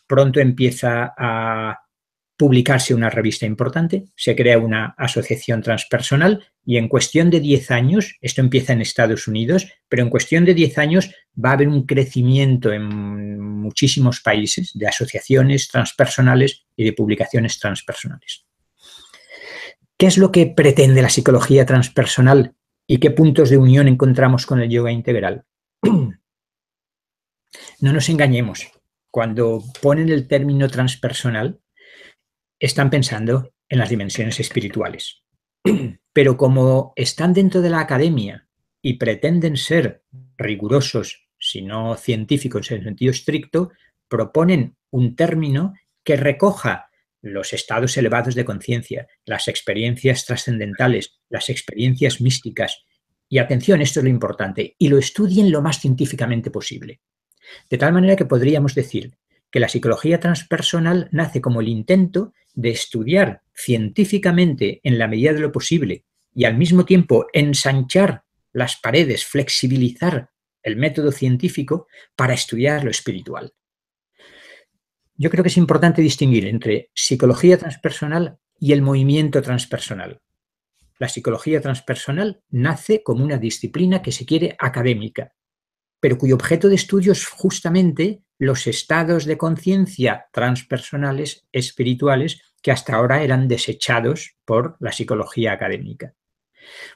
Pronto empieza a publicarse una revista importante, se crea una asociación transpersonal y en cuestión de 10 años, esto empieza en Estados Unidos, pero en cuestión de 10 años va a haber un crecimiento en muchísimos países de asociaciones transpersonales y de publicaciones transpersonales. ¿Qué es lo que pretende la psicología transpersonal y qué puntos de unión encontramos con el yoga integral? No nos engañemos, cuando ponen el término transpersonal, están pensando en las dimensiones espirituales. Pero como están dentro de la academia y pretenden ser rigurosos, si no científicos en sentido estricto, proponen un término que recoja los estados elevados de conciencia, las experiencias trascendentales, las experiencias místicas. Y atención, esto es lo importante, y lo estudien lo más científicamente posible. De tal manera que podríamos decir que la psicología transpersonal nace como el intento de estudiar científicamente en la medida de lo posible y al mismo tiempo ensanchar las paredes, flexibilizar el método científico para estudiar lo espiritual. Yo creo que es importante distinguir entre psicología transpersonal y el movimiento transpersonal. La psicología transpersonal nace como una disciplina que se quiere académica, pero cuyo objeto de estudio es justamente los estados de conciencia transpersonales, espirituales, que hasta ahora eran desechados por la psicología académica.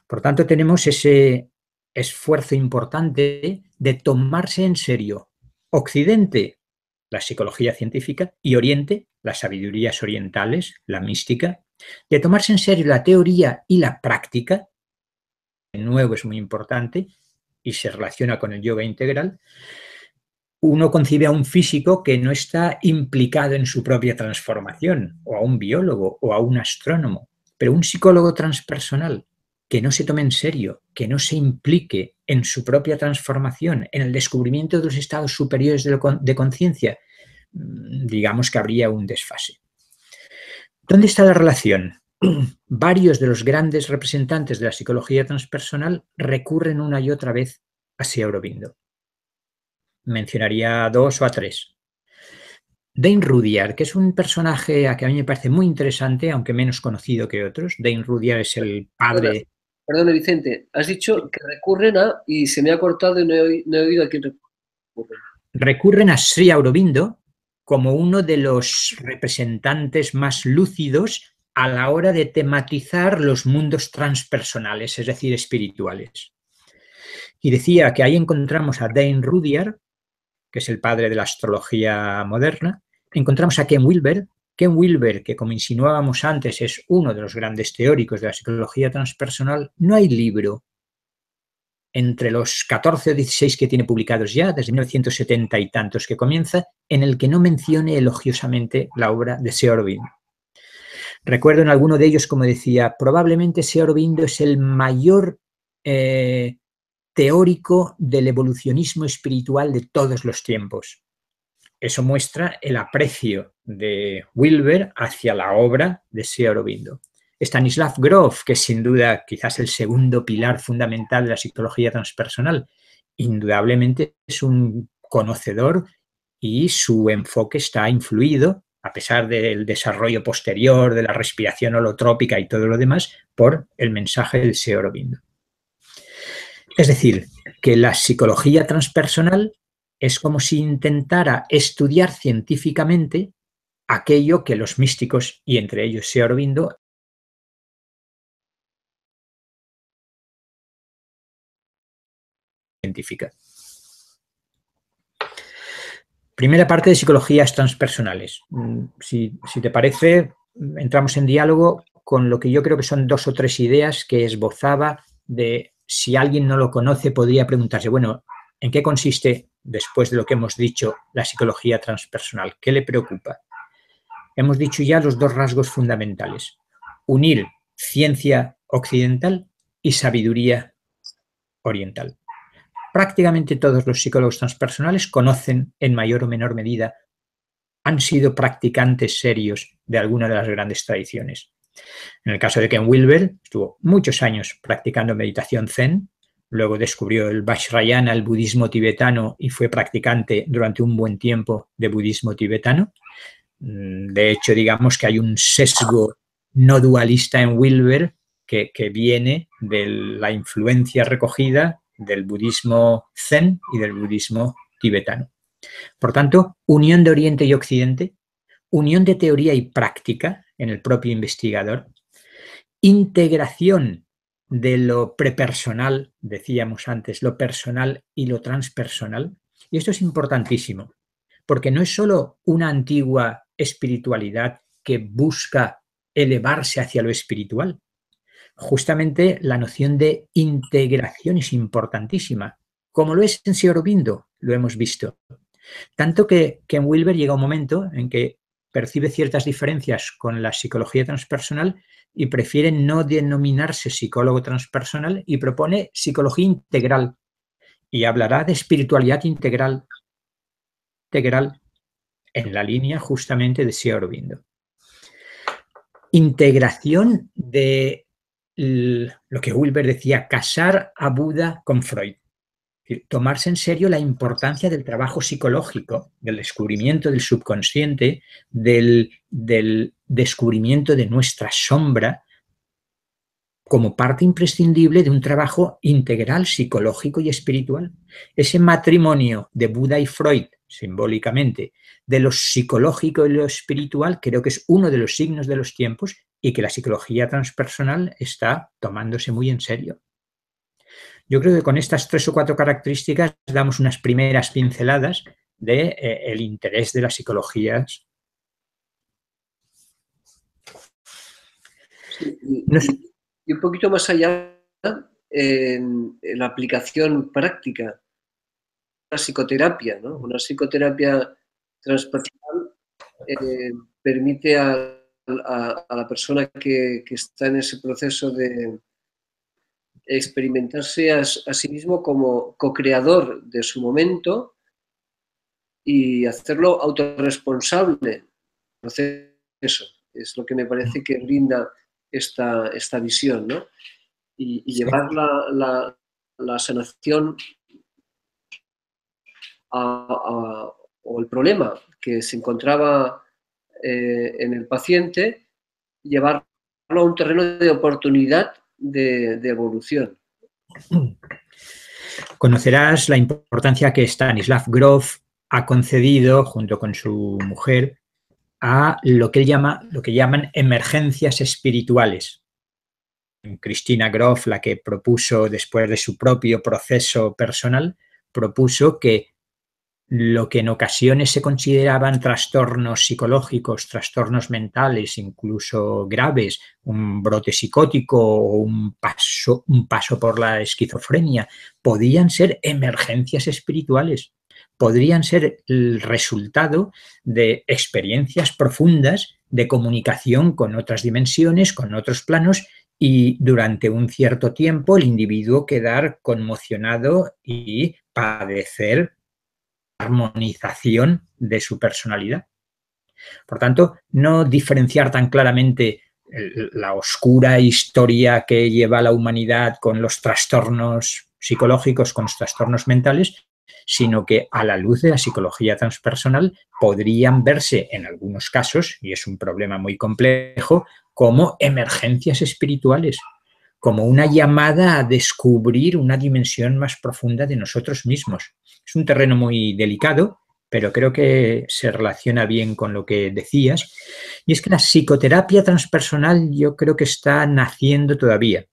Por tanto, tenemos ese esfuerzo importante de tomarse en serio Occidente, la psicología científica, y Oriente, las sabidurías orientales, la mística, de tomarse en serio la teoría y la práctica, de nuevo es muy importante, y se relaciona con el yoga integral. Uno concibe a un físico que no está implicado en su propia transformación, o a un biólogo, o a un astrónomo, pero un psicólogo transpersonal que no se tome en serio, que no se implique en su propia transformación, en el descubrimiento de los estados superiores de conciencia, digamos que habría un desfase. ¿Dónde está la relación? Varios de los grandes representantes de la psicología transpersonal recurren una y otra vez a Sri Aurobindo. Mencionaría 2 o 3. Dane Rudyard, que es un personaje a que a mí me parece muy interesante, aunque menos conocido que otros. Dane Rudyard es el padre... Perdona, Vicente, has dicho que recurren a, y se me ha cortado y no he oído a quién recurren. Recurren a Sri Aurobindo como uno de los representantes más lúcidos a la hora de tematizar los mundos transpersonales, es decir, espirituales. Y decía que ahí encontramos a Dane Rudyard, que es el padre de la astrología moderna, encontramos a Ken Wilber, que como insinuábamos antes es uno de los grandes teóricos de la psicología transpersonal. No hay libro entre los 14 o 16 que tiene publicados ya, desde 1970 y tantos que comienza, en el que no mencione elogiosamente la obra de Sri Aurobindo. Recuerdo en alguno de ellos, como decía, probablemente Sri Aurobindo es el mayor teórico del evolucionismo espiritual de todos los tiempos. Eso muestra el aprecio de Wilber hacia la obra de Sri Aurobindo. Stanislav Grof, que es sin duda quizás el segundo pilar fundamental de la psicología transpersonal, indudablemente es un conocedor y su enfoque está influido, a pesar del desarrollo posterior de la respiración holotrópica y todo lo demás, por el mensaje del Sri Aurobindo. Es decir, que la psicología transpersonal es como si intentara estudiar científicamente aquello que los místicos, y entre ellos Sri Aurobindo, científica. Primera parte de psicologías transpersonales. Si te parece, entramos en diálogo con lo que yo creo que son 2 o 3 ideas que esbozaba de si alguien no lo conoce, podría preguntarse, bueno, ¿en qué consiste, después de lo que hemos dicho, la psicología transpersonal? ¿Qué le preocupa? Hemos dicho ya los 2 rasgos fundamentales. Unir ciencia occidental y sabiduría oriental. Prácticamente todos los psicólogos transpersonales conocen en mayor o menor medida, han sido practicantes serios de alguna de las grandes tradiciones. En el caso de Ken Wilber, estuvo muchos años practicando meditación zen, luego descubrió el Vajrayana, el budismo tibetano, y fue practicante durante un buen tiempo de budismo tibetano. De hecho, digamos que hay un sesgo no dualista en Wilber que viene de la influencia recogida del budismo zen y del budismo tibetano. Por tanto, unión de Oriente y Occidente, unión de teoría y práctica en el propio investigador, integración de lo prepersonal, decíamos antes, lo personal y lo transpersonal. Y esto es importantísimo, porque no es solo una antigua espiritualidad que busca elevarse hacia lo espiritual. Justamente la noción de integración es importantísima, como lo es en Sri Aurobindo, lo hemos visto. Tanto que en Wilber llega un momento en que percibe ciertas diferencias con la psicología transpersonal y prefiere no denominarse psicólogo transpersonal y propone psicología integral y hablará de espiritualidad integral en la línea justamente de Sri Aurobindo. Integración de lo que Wilber decía, casar a Buda con Freud. Tomarse en serio la importancia del trabajo psicológico, del descubrimiento del subconsciente, del descubrimiento de nuestra sombra, como parte imprescindible de un trabajo integral psicológico y espiritual. Ese matrimonio de Buda y Freud, simbólicamente, de lo psicológico y lo espiritual, creo que es uno de los signos de los tiempos y que la psicología transpersonal está tomándose muy en serio. Yo creo que con estas 3 o 4 características damos unas primeras pinceladas del interés de las psicologías. Sí, y un poquito más allá, en la aplicación práctica, la psicoterapia, ¿no? Una psicoterapia transpersonal permite a la persona que está en ese proceso de experimentarse a sí mismo como co-creador de su momento y hacerlo autorresponsable. Eso es lo que me parece que brinda esta visión, ¿no? Y llevar la sanación o el problema que se encontraba en el paciente, llevarlo a un terreno de oportunidad de evolución. Conocerás la importancia que Stanislav Grof ha concedido, junto con su mujer, a lo que llaman emergencias espirituales. Cristina Grof, la que propuso después de su propio proceso personal, propuso que lo que en ocasiones se consideraban trastornos psicológicos, trastornos mentales, incluso graves, un brote psicótico o un paso por la esquizofrenia, podían ser emergencias espirituales, podrían ser el resultado de experiencias profundas de comunicación con otras dimensiones, con otros planos, y durante un cierto tiempo el individuo quedar conmocionado y padecer armonización de su personalidad. Por tanto, no diferenciar tan claramente la oscura historia que lleva la humanidad con los trastornos psicológicos, con los trastornos mentales, sino que a la luz de la psicología transpersonal podrían verse en algunos casos, y es un problema muy complejo, como emergencias espirituales, como una llamada a descubrir una dimensión más profunda de nosotros mismos. Es un terreno muy delicado, pero creo que se relaciona bien con lo que decías. Y es que la psicoterapia transpersonal yo creo que está naciendo todavía.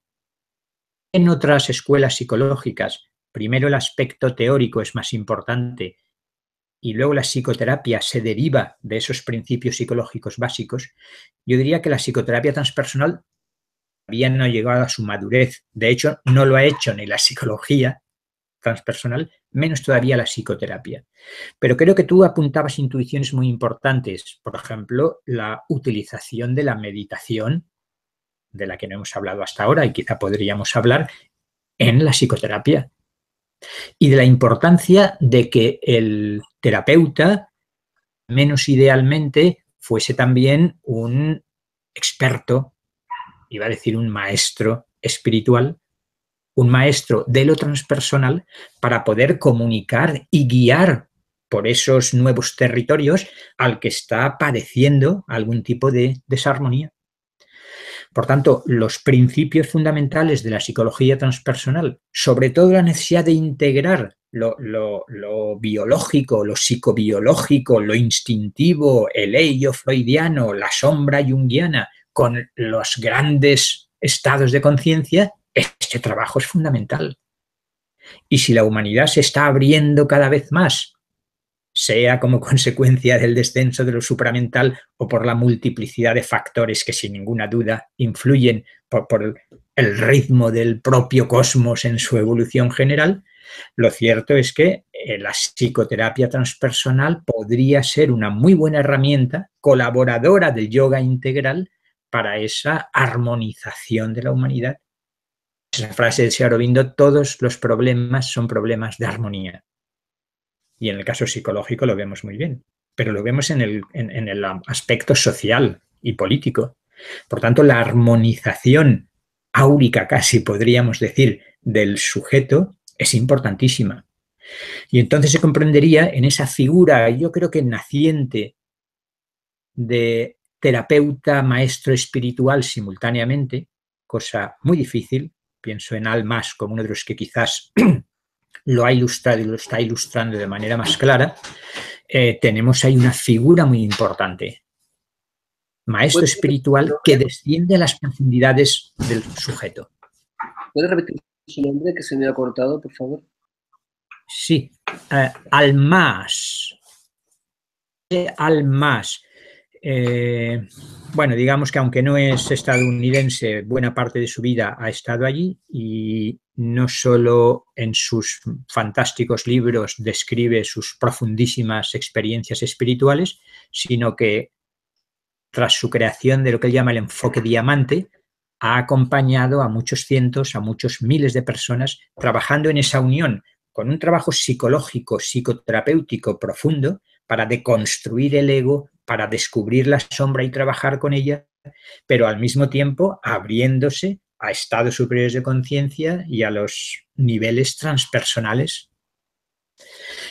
En otras escuelas psicológicas, primero el aspecto teórico es más importante y luego la psicoterapia se deriva de esos principios psicológicos básicos. Yo diría que la psicoterapia transpersonal todavía no ha llegado a su madurez. De hecho, no lo ha hecho ni la psicología transpersonal, menos todavía la psicoterapia. Pero creo que tú apuntabas intuiciones muy importantes. Por ejemplo, la utilización de la meditación, de la que no hemos hablado hasta ahora y quizá podríamos hablar, en la psicoterapia. Y de la importancia de que el terapeuta, menos idealmente, fuese también un experto, iba a decir un maestro espiritual, un maestro de lo transpersonal para poder comunicar y guiar por esos nuevos territorios al que está padeciendo algún tipo de desarmonía. Por tanto, los principios fundamentales de la psicología transpersonal, sobre todo la necesidad de integrar lo biológico, lo psicobiológico, lo instintivo, el ello freudiano, la sombra junguiana, con los grandes estados de conciencia, este trabajo es fundamental. Y si la humanidad se está abriendo cada vez más, sea como consecuencia del descenso de lo supramental o por la multiplicidad de factores que sin ninguna duda influyen por el ritmo del propio cosmos en su evolución general, lo cierto es que la psicoterapia transpersonal podría ser una muy buena herramienta colaboradora del yoga integral para esa armonización de la humanidad. Esa frase de Sri Aurobindo: todos los problemas son problemas de armonía. Y en el caso psicológico lo vemos muy bien, pero lo vemos en el aspecto social y político. Por tanto, la armonización áurica, casi podríamos decir, del sujeto es importantísima. Y entonces se comprendería en esa figura, yo creo que naciente, de terapeuta, maestro espiritual simultáneamente, cosa muy difícil. Pienso en Al Mas como uno de los que quizás lo ha ilustrado y lo está ilustrando de manera más clara. Tenemos ahí una figura muy importante. Maestro espiritual que desciende a las profundidades del sujeto. ¿Puede repetir su nombre que se me ha cortado, por favor? Sí, Al Mas. Al Mas. Bueno, digamos que aunque no es estadounidense, buena parte de su vida ha estado allí, y no solo en sus fantásticos libros describe sus profundísimas experiencias espirituales, sino que tras su creación de lo que él llama el enfoque diamante, ha acompañado a muchos cientos, a muchos miles de personas trabajando en esa unión con un trabajo psicológico, psicoterapéutico profundo para deconstruir el ego, para descubrir la sombra y trabajar con ella, pero al mismo tiempo abriéndose a estados superiores de conciencia y a los niveles transpersonales.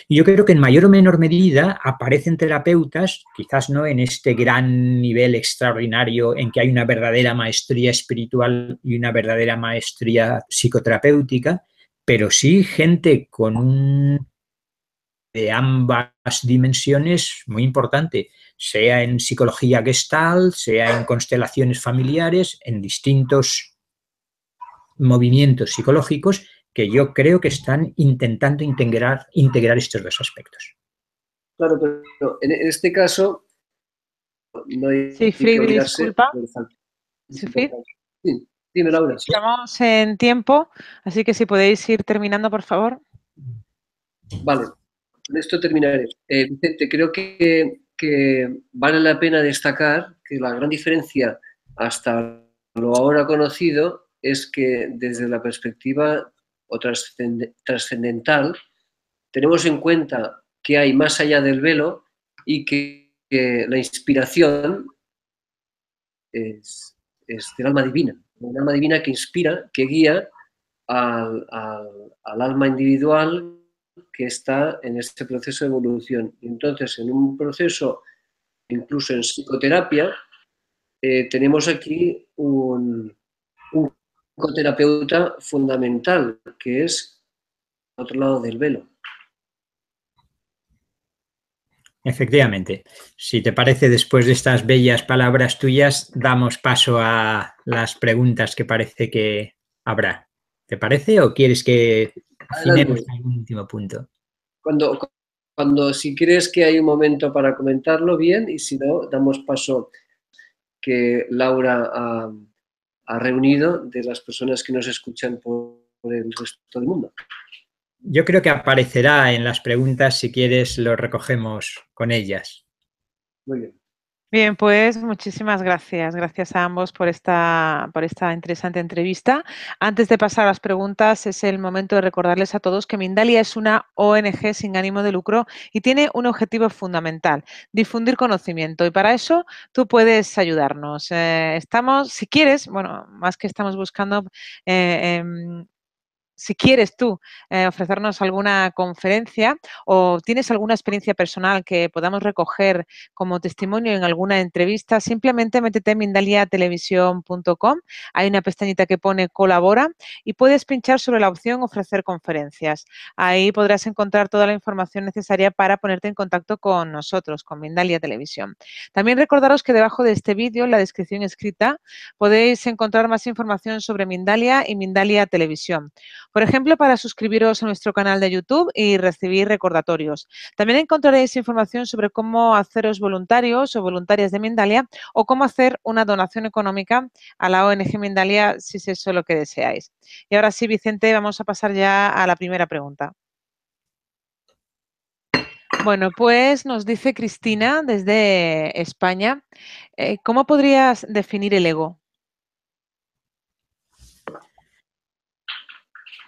Y yo creo que en mayor o menor medida aparecen terapeutas, quizás no en este gran nivel extraordinario en que hay una verdadera maestría espiritual y una verdadera maestría psicoterapéutica, pero sí gente con un de ambas dimensiones muy importante, sea en psicología gestalt, sea en constelaciones familiares, en distintos movimientos psicológicos que yo creo que están intentando integrar estos dos aspectos. Claro, pero en este caso no hay Sigfrid, que olvidarse. disculpa. Sigfrid. Sí, dime, Laura. Estamos en tiempo, así que si podéis ir terminando, por favor. Vale, con esto terminaré. Vicente, creo que vale la pena destacar que la gran diferencia hasta lo ahora conocido es que desde la perspectiva trascendental tenemos en cuenta que hay más allá del velo y que la inspiración es del alma divina, un alma divina que inspira, que guía al alma individual que está en este proceso de evolución. Y entonces, en un proceso, incluso en psicoterapia, tenemos aquí un psicoterapeuta fundamental, que es al otro lado del velo. Efectivamente. Si te parece, después de estas bellas palabras tuyas, damos paso a las preguntas que parece que habrá. ¿Te parece o quieres que afinemos algún último punto? Cuando si crees que hay un momento para comentarlo, bien, y si no, damos paso que Laura ha reunido de las personas que nos escuchan por el resto del mundo. Yo creo que aparecerá en las preguntas, si quieres lo recogemos con ellas. Muy bien. Bien, pues muchísimas gracias. Gracias a ambos por esta interesante entrevista. Antes de pasar a las preguntas, es el momento de recordarles a todos que Mindalia es una ONG sin ánimo de lucro y tiene un objetivo fundamental: difundir conocimiento. Y para eso tú puedes ayudarnos. Estamos, si quieres, bueno, más que estamos buscando si quieres tú ofrecernos alguna conferencia o tienes alguna experiencia personal que podamos recoger como testimonio en alguna entrevista, simplemente métete en mindaliatelevisión.com. Hay una pestañita que pone colabora y puedes pinchar sobre la opción ofrecer conferencias. Ahí podrás encontrar toda la información necesaria para ponerte en contacto con nosotros, con Mindalia Televisión. También recordaros que debajo de este vídeo, en la descripción escrita, podéis encontrar más información sobre Mindalia y Mindalia Televisión. Por ejemplo, para suscribiros a nuestro canal de YouTube y recibir recordatorios. También encontraréis información sobre cómo haceros voluntarios o voluntarias de Mindalia o cómo hacer una donación económica a la ONG Mindalia si es eso lo que deseáis. Y ahora sí, Vicente, vamos a pasar ya a la primera pregunta. Bueno, pues nos dice Cristina desde España, ¿cómo podrías definir el ego?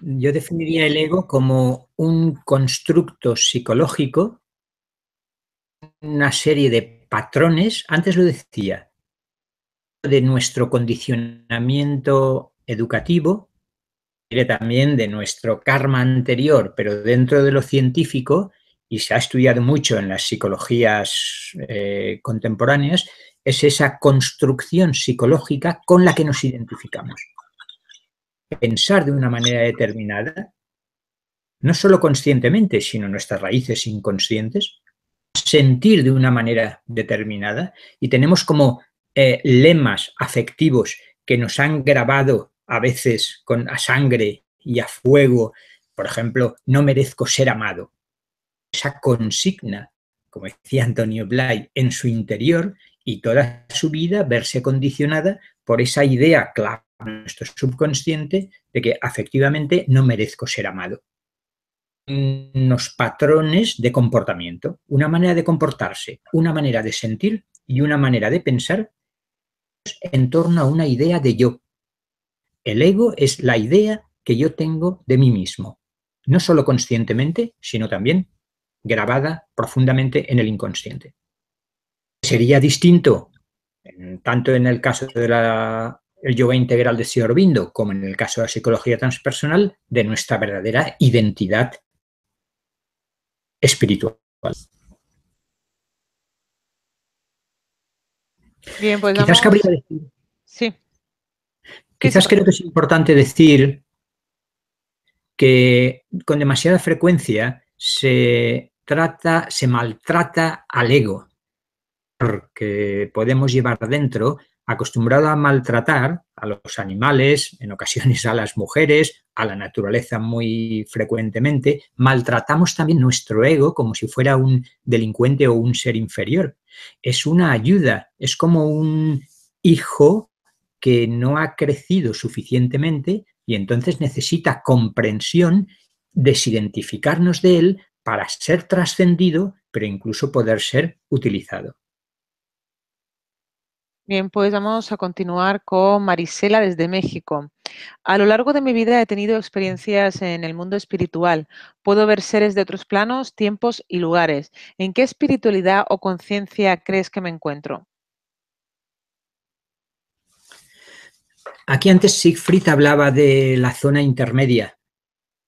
Yo definiría el ego como un constructo psicológico, una serie de patrones, antes lo decía, de nuestro condicionamiento educativo, también de nuestro karma anterior, pero dentro de lo científico, y se ha estudiado mucho en las psicologías contemporáneas, es esa construcción psicológica con la que nos identificamos. Pensar de una manera determinada, no solo conscientemente, sino nuestras raíces inconscientes, sentir de una manera determinada, y tenemos como lemas afectivos que nos han grabado a veces a sangre y a fuego. Por ejemplo, no merezco ser amado. Esa consigna, como decía Antonio Blay, en su interior, y toda su vida verse condicionada por esa idea clara en nuestro subconsciente de que afectivamente no merezco ser amado. Unos patrones de comportamiento, una manera de comportarse, una manera de sentir y una manera de pensar en torno a una idea de yo. El ego es la idea que yo tengo de mí mismo, no solo conscientemente, sino también grabada profundamente en el inconsciente. Sería distinto, tanto en el caso del yoga integral de Sri Aurobindo como en el caso de la psicología transpersonal, de nuestra verdadera identidad espiritual. Bien, pues quizás cabría decir, sí. Quizás creo que es importante decir que con demasiada frecuencia se maltrata al ego, porque podemos llevar dentro, acostumbrado a maltratar a los animales, en ocasiones a las mujeres, a la naturaleza muy frecuentemente, maltratamos también nuestro ego como si fuera un delincuente o un ser inferior. Es una ayuda, es como un hijo que no ha crecido suficientemente y entonces necesita comprensión, desidentificarnos de él para ser trascendido, pero incluso poder ser utilizado. Bien, pues vamos a continuar con Marisela desde México. A lo largo de mi vida he tenido experiencias en el mundo espiritual. Puedo ver seres de otros planos, tiempos y lugares. ¿En qué espiritualidad o conciencia crees que me encuentro? Aquí antes Siegfried hablaba de la zona intermedia.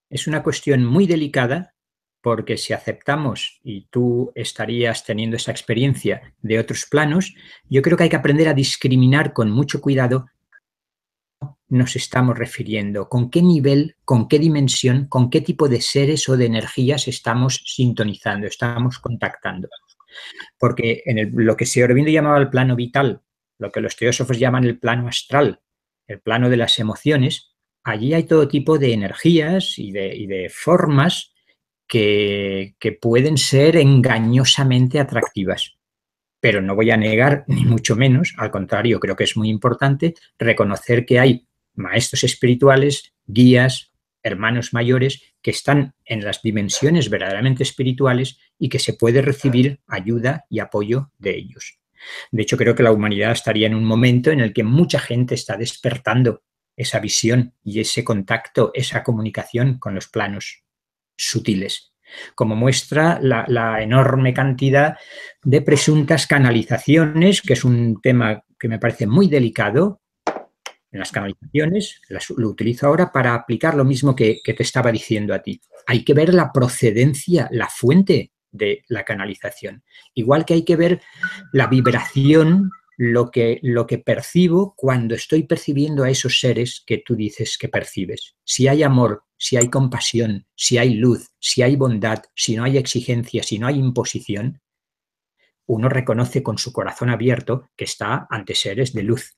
Es una cuestión muy delicada porque si aceptamos, y tú estarías teniendo esa experiencia de otros planos, yo creo que hay que aprender a discriminar con mucho cuidado nos estamos refiriendo, con qué nivel, con qué dimensión, con qué tipo de seres o de energías estamos sintonizando, estamos contactando. Porque en lo que Sri Aurobindo llamaba el plano vital, lo que los teósofos llaman el plano astral, el plano de las emociones, allí hay todo tipo de energías y de formas que pueden ser engañosamente atractivas. Pero no voy a negar, ni mucho menos, al contrario, creo que es muy importante reconocer que hay maestros espirituales, guías, hermanos mayores que están en las dimensiones verdaderamente espirituales y que se puede recibir ayuda y apoyo de ellos. De hecho, creo que la humanidad estaría en un momento en el que mucha gente está despertando esa visión y ese contacto, esa comunicación con los planos sutiles, como muestra la enorme cantidad de presuntas canalizaciones, que es un tema que me parece muy delicado. En las canalizaciones lo utilizo ahora para aplicar lo mismo que te estaba diciendo a ti. Hay que ver la procedencia, la fuente de la canalización. Igual que hay que ver la vibración, lo que percibo cuando estoy percibiendo a esos seres que tú dices que percibes. Si hay amor, si hay compasión, si hay luz, si hay bondad, si no hay exigencia, si no hay imposición, uno reconoce con su corazón abierto que está ante seres de luz.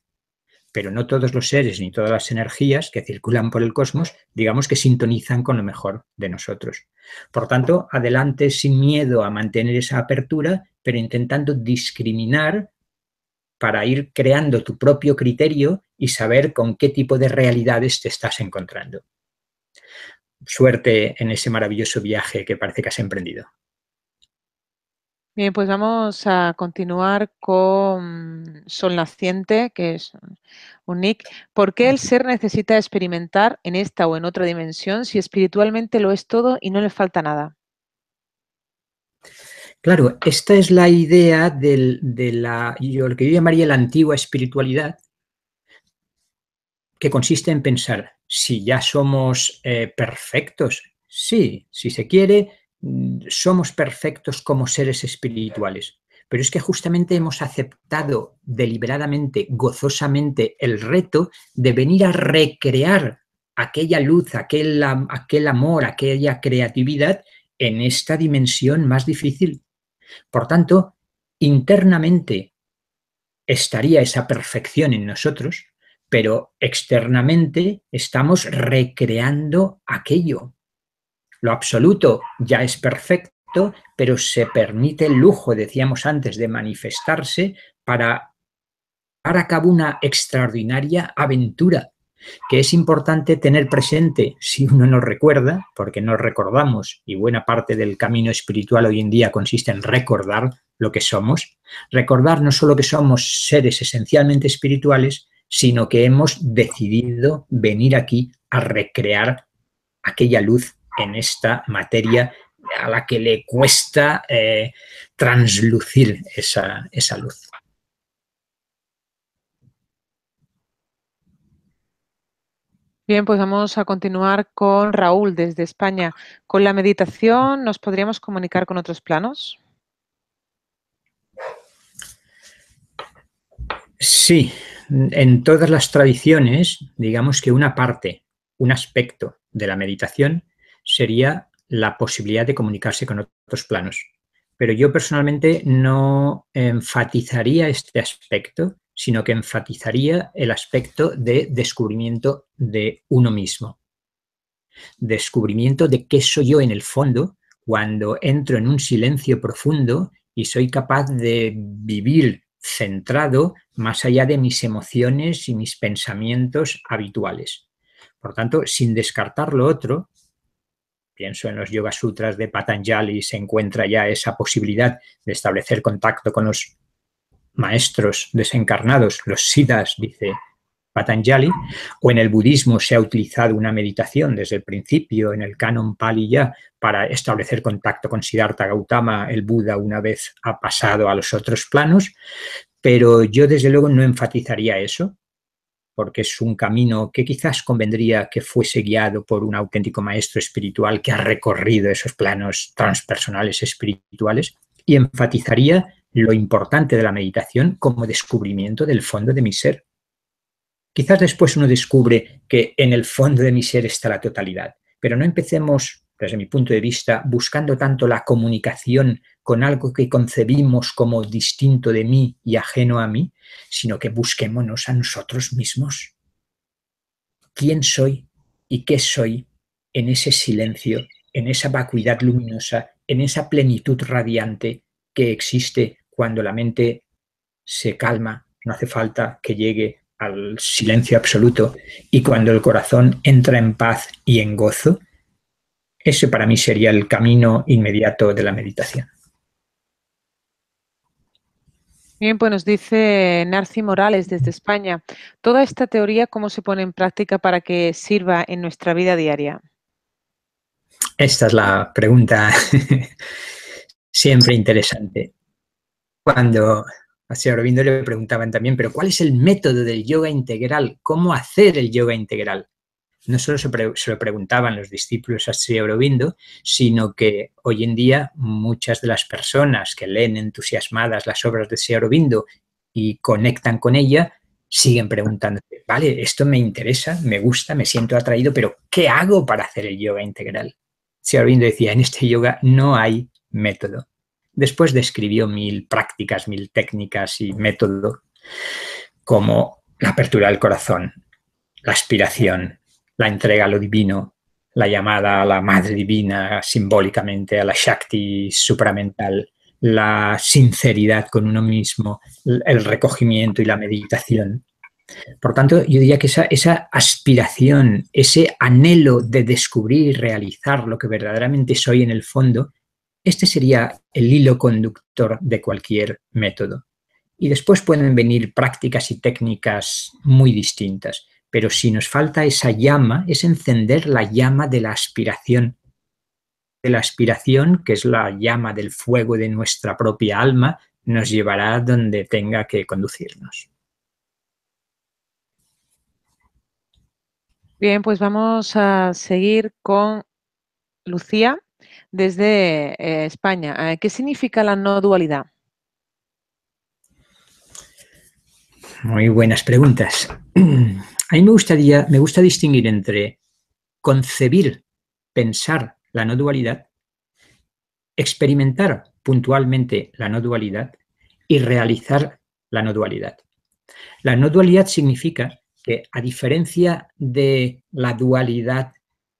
Pero no todos los seres ni todas las energías que circulan por el cosmos, digamos que sintonizan con lo mejor de nosotros. Por tanto, adelante sin miedo a mantener esa apertura, pero intentando discriminar para ir creando tu propio criterio y saber con qué tipo de realidades te estás encontrando. Suerte en ese maravilloso viaje que parece que has emprendido. Bien, pues vamos a continuar con Sol Naciente, que es un nick. ¿Por qué el ser necesita experimentar en esta o en otra dimensión si espiritualmente lo es todo y no le falta nada? Claro, esta es la idea de lo que yo llamaría la antigua espiritualidad, que consiste en pensar, si ya somos perfectos, sí, si se quiere, somos perfectos como seres espirituales. Pero es que justamente hemos aceptado deliberadamente, gozosamente, el reto de venir a recrear aquella luz, aquel amor, aquella creatividad en esta dimensión más difícil. Por tanto, internamente estaría esa perfección en nosotros, pero externamente estamos recreando aquello. Lo absoluto ya es perfecto, pero se permite el lujo, decíamos antes, de manifestarse para llevar a cabo una extraordinaria aventura, que es importante tener presente si uno no recuerda, porque no recordamos, y buena parte del camino espiritual hoy en día consiste en recordar lo que somos, recordar no solo que somos seres esencialmente espirituales, sino que hemos decidido venir aquí a recrear aquella luz en esta materia a la que le cuesta translucir esa luz. Bien, pues vamos a continuar con Raúl desde España. ¿Con la meditación nos podríamos comunicar con otros planos? Sí, en todas las tradiciones, digamos que una parte, un aspecto de la meditación sería la posibilidad de comunicarse con otros planos. Pero yo personalmente no enfatizaría este aspecto, sino que enfatizaría el aspecto de descubrimiento de uno mismo. Descubrimiento de qué soy yo en el fondo cuando entro en un silencio profundo y soy capaz de vivir centrado más allá de mis emociones y mis pensamientos habituales. Por tanto, sin descartar lo otro, pienso en los Yoga Sutras de Patanjali, se encuentra ya esa posibilidad de establecer contacto con los maestros desencarnados, los siddhas, dice Patanjali, o en el budismo se ha utilizado una meditación desde el principio, en el canon Pali ya, para establecer contacto con Siddhartha Gautama, el Buda, una vez ha pasado a los otros planos, pero yo desde luego no enfatizaría eso, porque es un camino que quizás convendría que fuese guiado por un auténtico maestro espiritual que ha recorrido esos planos transpersonales espirituales, y enfatizaría lo importante de la meditación como descubrimiento del fondo de mi ser. Quizás después uno descubre que en el fondo de mi ser está la totalidad, pero no empecemos, desde mi punto de vista, buscando tanto la comunicación con algo que concebimos como distinto de mí y ajeno a mí, sino que busquémonos a nosotros mismos. ¿Quién soy y qué soy en ese silencio, en esa vacuidad luminosa, en esa plenitud radiante que existe cuando la mente se calma? No hace falta que llegue al silencio absoluto, y cuando el corazón entra en paz y en gozo, ese para mí sería el camino inmediato de la meditación. Bien, pues nos dice Narci Morales desde España. ¿Toda esta teoría cómo se pone en práctica para que sirva en nuestra vida diaria? Esta es la pregunta siempre interesante. Cuando a Sri Aurobindo le preguntaban también, pero ¿cuál es el método del yoga integral? ¿Cómo hacer el yoga integral? No solo se lo preguntaban los discípulos a Sri Aurobindo, sino que hoy en día muchas de las personas que leen entusiasmadas las obras de Sri Aurobindo y conectan con ella, siguen preguntándose, vale, esto me interesa, me gusta, me siento atraído, pero ¿qué hago para hacer el yoga integral? Sri Aurobindo decía, en este yoga no hay método. Después describió 1000 prácticas, 1000 técnicas y métodos como la apertura del corazón, la aspiración, la entrega a lo divino, la llamada a la Madre Divina, simbólicamente a la Shakti supramental, la sinceridad con uno mismo, el recogimiento y la meditación. Por tanto, yo diría que esa aspiración, ese anhelo de descubrir y realizar lo que verdaderamente soy en el fondo, este sería el hilo conductor de cualquier método. Y después pueden venir prácticas y técnicas muy distintas, pero si nos falta esa llama, es encender la llama de la aspiración, que es la llama del fuego de nuestra propia alma, nos llevará donde tenga que conducirnos. Bien, pues vamos a seguir con Lucía desde España. ¿Qué significa la no dualidad? Muy buenas preguntas. A mí me gusta distinguir entre concebir, pensar la no dualidad, experimentar puntualmente la no dualidad y realizar la no dualidad. La no dualidad significa que, a diferencia de la dualidad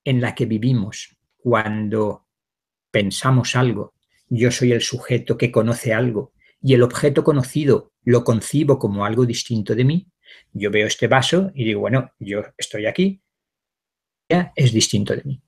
en la que vivimos cuando pensamos algo, yo soy el sujeto que conoce algo y el objeto conocido lo concibo como algo distinto de mí, yo veo este vaso y digo, bueno, yo estoy aquí, ya es distinto de mí.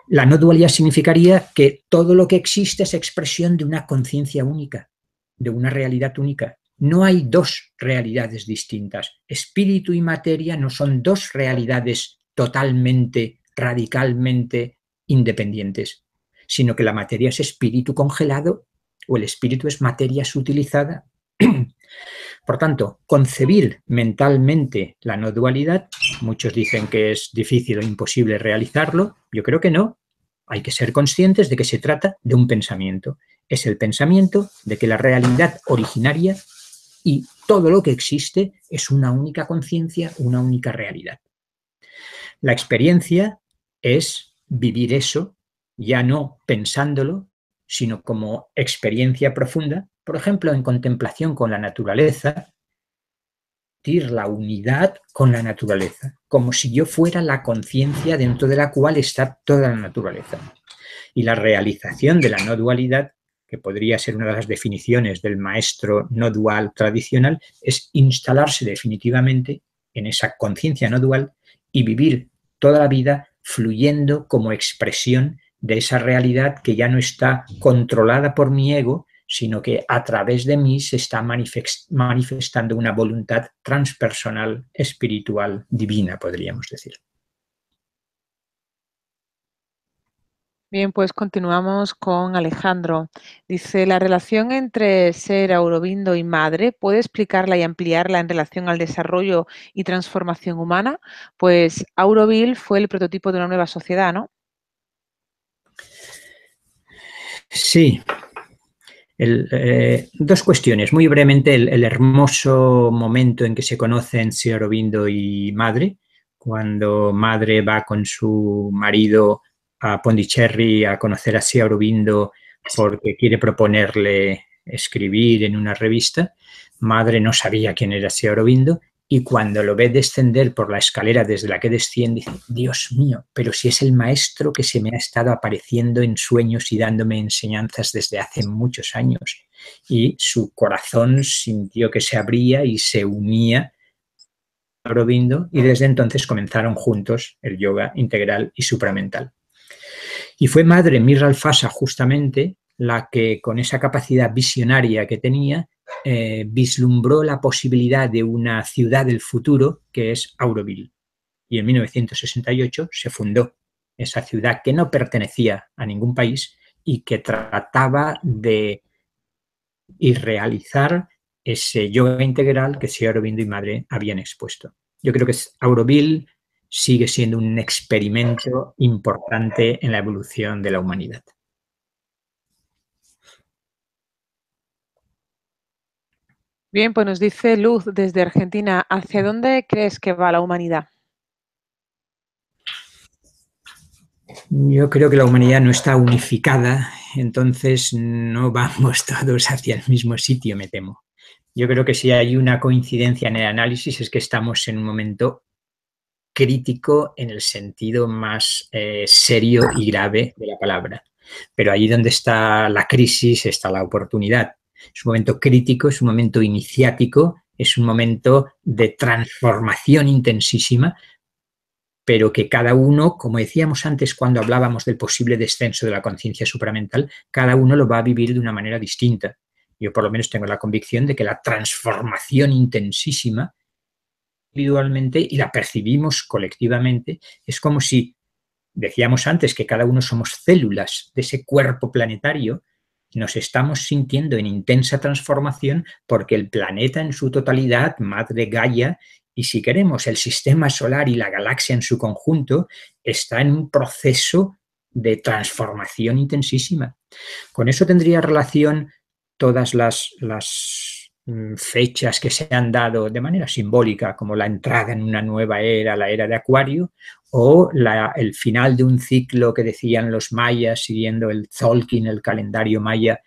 La no dualidad significaría que todo lo que existe es expresión de una conciencia única, de una realidad única. No hay dos realidades distintas. Espíritu y materia no son dos realidades totalmente, radicalmente independientes, sino que la materia es espíritu congelado o el espíritu es materia sutilizada. Por tanto, concebir mentalmente la no dualidad, muchos dicen que es difícil o imposible realizarlo, yo creo que no. Hay que ser conscientes de que se trata de un pensamiento. Es el pensamiento de que la realidad originaria y todo lo que existe es una única conciencia, una única realidad. La experiencia es vivir eso, ya no pensándolo, sino como experiencia profunda, por ejemplo, en contemplación con la naturaleza, sentir la unidad con la naturaleza, como si yo fuera la conciencia dentro de la cual está toda la naturaleza. Y la realización de la no dualidad, que podría ser una de las definiciones del maestro no dual tradicional, es instalarse definitivamente en esa conciencia no dual y vivir toda la vida fluyendo como expresión de esa realidad que ya no está controlada por mi ego, sino que a través de mí se está manifestando una voluntad transpersonal, espiritual, divina, podríamos decir. Bien, pues continuamos con Alejandro. Dice, ¿la relación entre ser Aurobindo y madre puede explicarla y ampliarla en relación al desarrollo y transformación humana? Pues Aurobindo fue el prototipo de una nueva sociedad, ¿no? Sí. Dos cuestiones. Muy brevemente, el hermoso momento en que se conocen Sri Aurobindo y madre, cuando madre va con su marido a Pondicherry a conocer a Sri Aurobindo porque quiere proponerle escribir en una revista. Madre no sabía quién era Sri Aurobindo y cuando lo ve descender por la escalera desde la que desciende, dice, Dios mío, pero si es el maestro que se me ha estado apareciendo en sueños y dándome enseñanzas desde hace muchos años. Y su corazón sintió que se abría y se unía a Aurobindo y desde entonces comenzaron juntos el yoga integral y supramental. Y fue madre Mirra Alfasa justamente la que, con esa capacidad visionaria que tenía, vislumbró la posibilidad de una ciudad del futuro que es Auroville. Y en 1968 se fundó esa ciudad que no pertenecía a ningún país y que trataba de realizar ese yoga integral que Sri Aurobindo y Madre habían expuesto. Yo creo que Auroville sigue siendo un experimento importante en la evolución de la humanidad. Bien, pues nos dice Luz desde Argentina, ¿hacia dónde crees que va la humanidad? Yo creo que la humanidad no está unificada, entonces no vamos todos hacia el mismo sitio, me temo. Yo creo que si hay una coincidencia en el análisis es que estamos en un momento crítico en el sentido más serio y grave de la palabra. Pero allí donde está la crisis está la oportunidad. Es un momento crítico, es un momento iniciático, es un momento de transformación intensísima, pero que cada uno, como decíamos antes cuando hablábamos del posible descenso de la conciencia supramental, cada uno lo va a vivir de una manera distinta. Yo por lo menos tengo la convicción de que la transformación intensísima individualmente y la percibimos colectivamente, es como si, decíamos antes que cada uno somos células de ese cuerpo planetario, nos estamos sintiendo en intensa transformación porque el planeta en su totalidad, Madre Gaia, y si queremos el sistema solar y la galaxia en su conjunto, está en un proceso de transformación intensísima. Con eso tendría relación todas las fechas que se han dado de manera simbólica, como la entrada en una nueva era, la era de Acuario, o el final de un ciclo que decían los mayas, siguiendo el Tzolk'in, el calendario maya.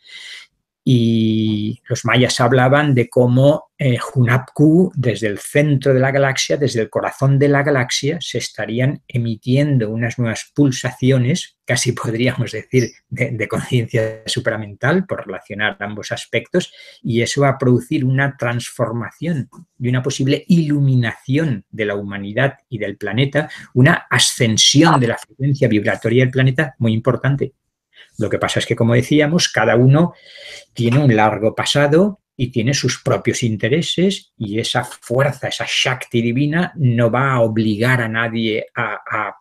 Y los mayas hablaban de cómo Hunapku, desde el centro de la galaxia, desde el corazón de la galaxia, se estarían emitiendo unas nuevas pulsaciones, casi podríamos decir de conciencia supramental, por relacionar ambos aspectos, y eso va a producir una transformación y una posible iluminación de la humanidad y del planeta, una ascensión de la frecuencia vibratoria del planeta muy importante. Lo que pasa es que, como decíamos, cada uno tiene un largo pasado y tiene sus propios intereses y esa fuerza, esa Shakti divina, no va a obligar a nadie a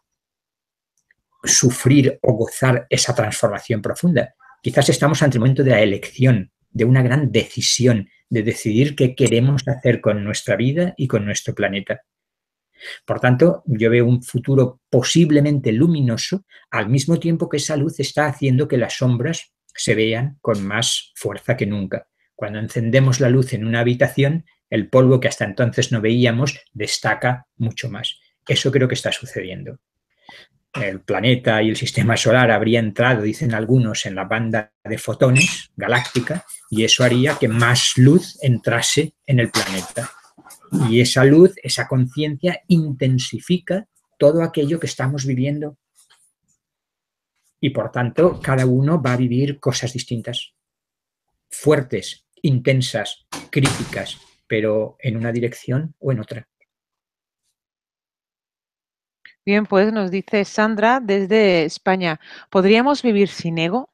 sufrir o gozar esa transformación profunda. Quizás estamos ante el momento de la elección, de una gran decisión, de decidir qué queremos hacer con nuestra vida y con nuestro planeta. Por tanto, yo veo un futuro posiblemente luminoso, al mismo tiempo que esa luz está haciendo que las sombras se vean con más fuerza que nunca. Cuando encendemos la luz en una habitación, el polvo que hasta entonces no veíamos destaca mucho más. Eso creo que está sucediendo. El planeta y el sistema solar habría entrado, dicen algunos, en la banda de fotones galáctica y eso haría que más luz entrase en el planeta. Y esa luz, esa conciencia, intensifica todo aquello que estamos viviendo. Y por tanto, cada uno va a vivir cosas distintas, fuertes, intensas, críticas, pero en una dirección o en otra. Bien, pues nos dice Sandra desde España, ¿podríamos vivir sin ego?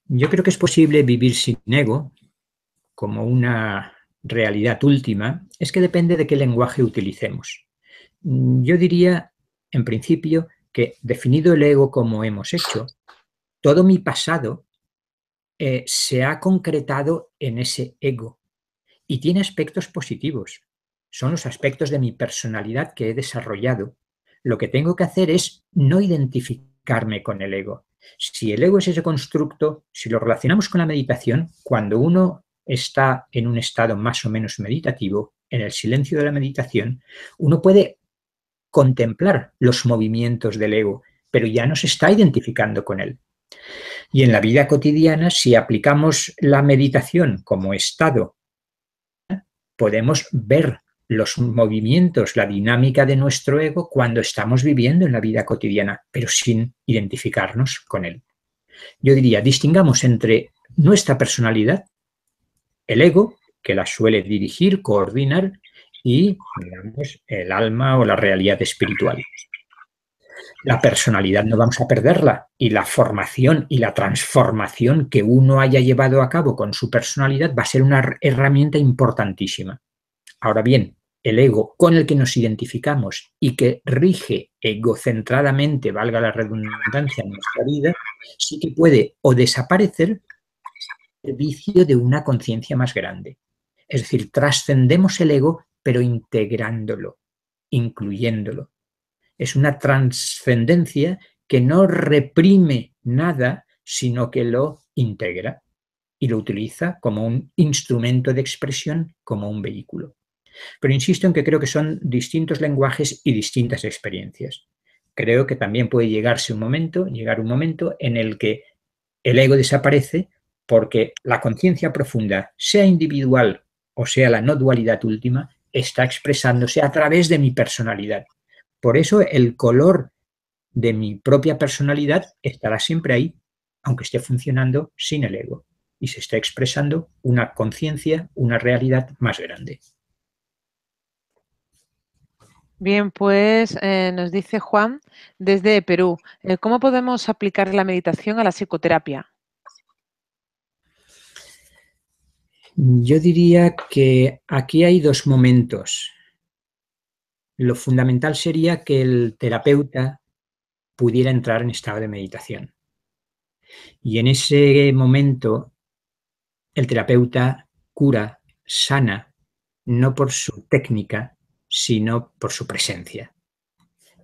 Yo creo que es posible vivir sin ego como una realidad última, es que depende de qué lenguaje utilicemos. Yo diría, en principio, que definido el ego como hemos hecho, todo mi pasado se ha concretado en ese ego y tiene aspectos positivos. Son los aspectos de mi personalidad que he desarrollado. Lo que tengo que hacer es no identificarme con el ego. Si el ego es ese constructo, si lo relacionamos con la meditación, cuando uno está en un estado más o menos meditativo, en el silencio de la meditación, uno puede contemplar los movimientos del ego, pero ya no se está identificando con él. Y en la vida cotidiana, si aplicamos la meditación como estado, podemos ver los movimientos, la dinámica de nuestro ego cuando estamos viviendo en la vida cotidiana, pero sin identificarnos con él. Yo diría, distingamos entre nuestra personalidad, el ego, que la suele dirigir, coordinar, y, digamos, el alma o la realidad espiritual. La personalidad no vamos a perderla y la formación y la transformación que uno haya llevado a cabo con su personalidad va a ser una herramienta importantísima. Ahora bien, el ego con el que nos identificamos y que rige egocentradamente, valga la redundancia, en nuestra vida, sí que puede o desaparecer servicio de una conciencia más grande. Es decir, trascendemos el ego, pero integrándolo, incluyéndolo. Es una trascendencia que no reprime nada, sino que lo integra y lo utiliza como un instrumento de expresión, como un vehículo. Pero insisto en que creo que son distintos lenguajes y distintas experiencias. Creo que también puede llegar un momento en el que el ego desaparece porque la conciencia profunda, sea individual o sea la no dualidad última, está expresándose a través de mi personalidad. Por eso el color de mi propia personalidad estará siempre ahí, aunque esté funcionando sin el ego. Y se está expresando una conciencia, una realidad más grande. Bien, pues nos dice Juan desde Perú, ¿cómo podemos aplicar la meditación a la psicoterapia? Yo diría que aquí hay dos momentos. Lo fundamental sería que el terapeuta pudiera entrar en estado de meditación. Y en ese momento el terapeuta cura, sana, no por su técnica, sino por su presencia.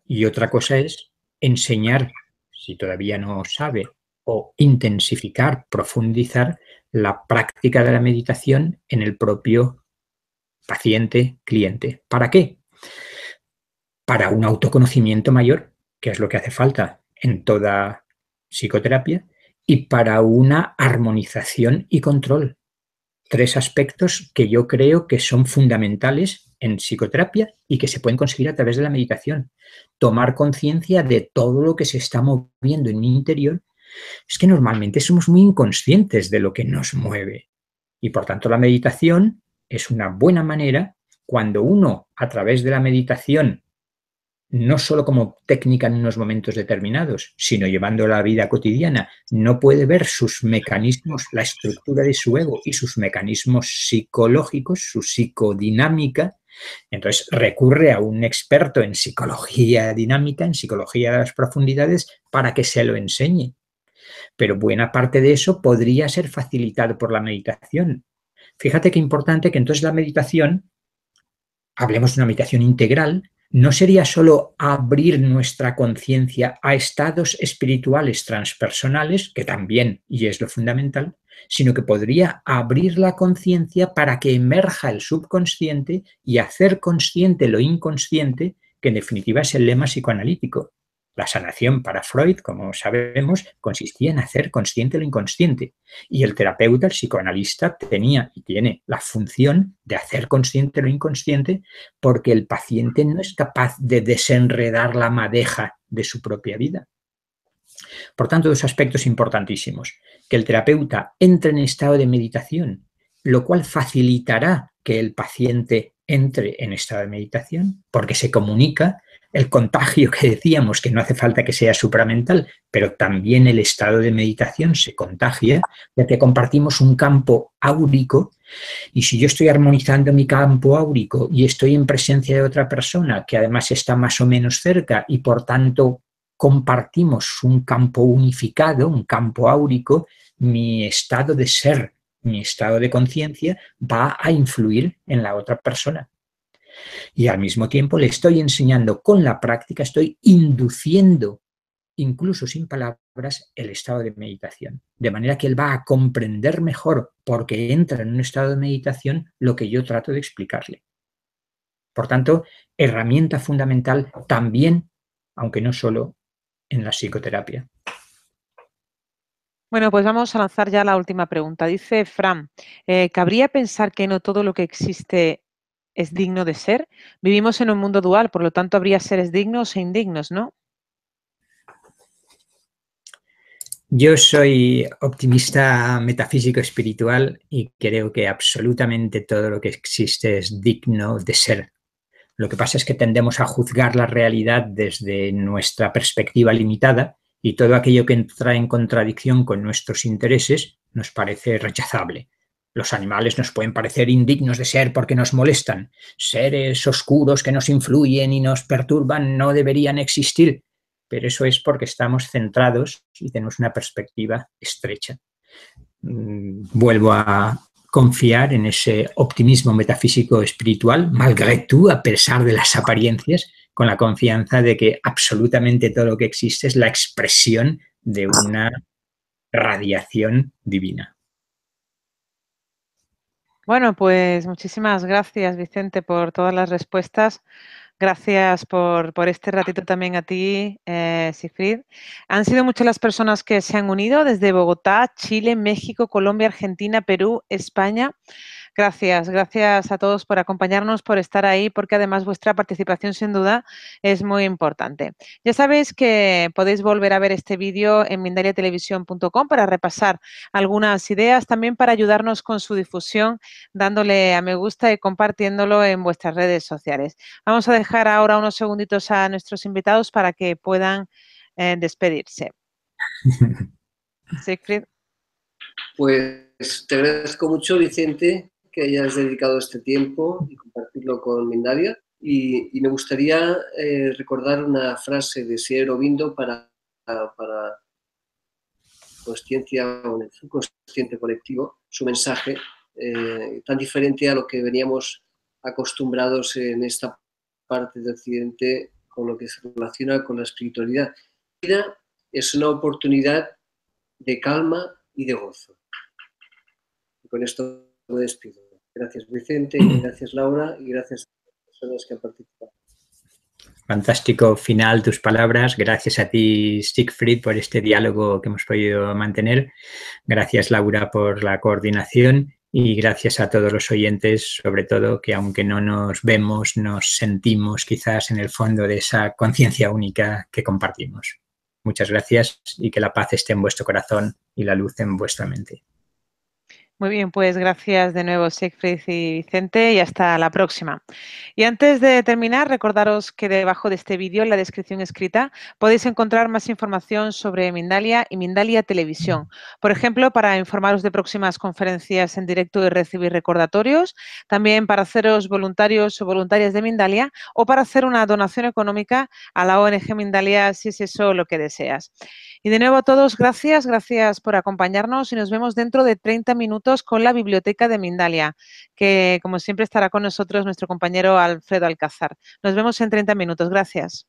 Y otra cosa es enseñar, si todavía no sabe, o intensificar, profundizar la práctica de la meditación en el propio paciente, cliente. ¿Para qué? Para un autoconocimiento mayor, que es lo que hace falta en toda psicoterapia, y para una armonización y control. 3 aspectos que yo creo que son fundamentales en psicoterapia y que se pueden conseguir a través de la meditación. Tomar conciencia de todo lo que se está moviendo en mi interior. Es que normalmente somos muy inconscientes de lo que nos mueve. Y por tanto la meditación es una buena manera cuando uno, a través de la meditación, no solo como técnica en unos momentos determinados, sino llevando la vida cotidiana, no puede ver sus mecanismos, la estructura de su ego y sus mecanismos psicológicos, su psicodinámica, entonces recurre a un experto en psicología dinámica, en psicología de las profundidades, para que se lo enseñe. Pero buena parte de eso podría ser facilitado por la meditación. Fíjate qué importante que entonces la meditación, hablemos de una meditación integral, no sería solo abrir nuestra conciencia a estados espirituales transpersonales, que también, y es lo fundamental, sino que podría abrir la conciencia para que emerja el subconsciente y hacer consciente lo inconsciente, que en definitiva es el lema psicoanalítico. La sanación para Freud, como sabemos, consistía en hacer consciente lo inconsciente. Y el terapeuta, el psicoanalista, tenía y tiene la función de hacer consciente lo inconsciente porque el paciente no es capaz de desenredar la madeja de su propia vida. Por tanto, 2 aspectos importantísimos. Que el terapeuta entre en estado de meditación, lo cual facilitará que el paciente entre en estado de meditación porque se comunica. El contagio que decíamos, que no hace falta que sea supramental, pero también el estado de meditación se contagia, ya que compartimos un campo áurico, y si yo estoy armonizando mi campo áurico y estoy en presencia de otra persona que además está más o menos cerca y por tanto compartimos un campo unificado, un campo áurico, mi estado de ser, mi estado de conciencia va a influir en la otra persona. Y al mismo tiempo le estoy enseñando con la práctica, estoy induciendo, incluso sin palabras, el estado de meditación. De manera que él va a comprender mejor, porque entra en un estado de meditación, lo que yo trato de explicarle. Por tanto, herramienta fundamental también, aunque no solo, en la psicoterapia. Bueno, pues vamos a lanzar ya la última pregunta. Dice Fran, ¿cabría pensar que no todo lo que existe es digno de ser? Vivimos en un mundo dual, por lo tanto habría seres dignos e indignos, ¿no? Yo soy optimista metafísico espiritual y creo que absolutamente todo lo que existe es digno de ser. Lo que pasa es que tendemos a juzgar la realidad desde nuestra perspectiva limitada y todo aquello que entra en contradicción con nuestros intereses nos parece rechazable. Los animales nos pueden parecer indignos de ser porque nos molestan. Seres oscuros que nos influyen y nos perturban no deberían existir, pero eso es porque estamos centrados y tenemos una perspectiva estrecha. vuelvo a confiar en ese optimismo metafísico espiritual, malgré tout, a pesar de las apariencias, con la confianza de que absolutamente todo lo que existe es la expresión de una radiación divina. Bueno, pues muchísimas gracias, Vicente, por todas las respuestas. Gracias por este ratito también a ti, Siegfried. Han sido muchas las personas que se han unido desde Bogotá, Chile, México, Colombia, Argentina, Perú, España. Gracias a todos por acompañarnos, por estar ahí, porque además vuestra participación sin duda es muy importante. Ya sabéis que podéis volver a ver este vídeo en mindaliatelevisión.com para repasar algunas ideas, también para ayudarnos con su difusión, dándole a me gusta y compartiéndolo en vuestras redes sociales. Vamos a dejar ahora unos segunditos a nuestros invitados para que puedan despedirse. Siegfried. Pues te agradezco mucho, Vicente, que hayas dedicado este tiempo y compartirlo con Mindalia. Y me gustaría recordar una frase de Sri Aurobindo para consciencia o en el subconsciente colectivo, su mensaje, tan diferente a lo que veníamos acostumbrados en esta parte de Occidente con lo que se relaciona con la espiritualidad. La vida es una oportunidad de calma y de gozo. Y con esto me despido. Gracias, Vicente, gracias, Laura, y gracias a las personas que han participado. Fantástico final tus palabras. Gracias a ti, Siegfried, por este diálogo que hemos podido mantener. Gracias, Laura, por la coordinación y gracias a todos los oyentes, sobre todo, que aunque no nos vemos, nos sentimos quizás en el fondo de esa conciencia única que compartimos. Muchas gracias y que la paz esté en vuestro corazón y la luz en vuestra mente. Muy bien, pues gracias de nuevo, Siegfried y Vicente, y hasta la próxima. Y antes de terminar, recordaros que debajo de este vídeo, en la descripción escrita, podéis encontrar más información sobre Mindalia y Mindalia Televisión. Por ejemplo, para informaros de próximas conferencias en directo y recibir recordatorios, también para haceros voluntarios o voluntarias de Mindalia o para hacer una donación económica a la ONG Mindalia si es eso lo que deseas. Y de nuevo a todos, gracias por acompañarnos y nos vemos dentro de 30 minutos con la Biblioteca de Mindalia, que como siempre estará con nosotros nuestro compañero Alfredo Alcázar. Nos vemos en 30 minutos. Gracias.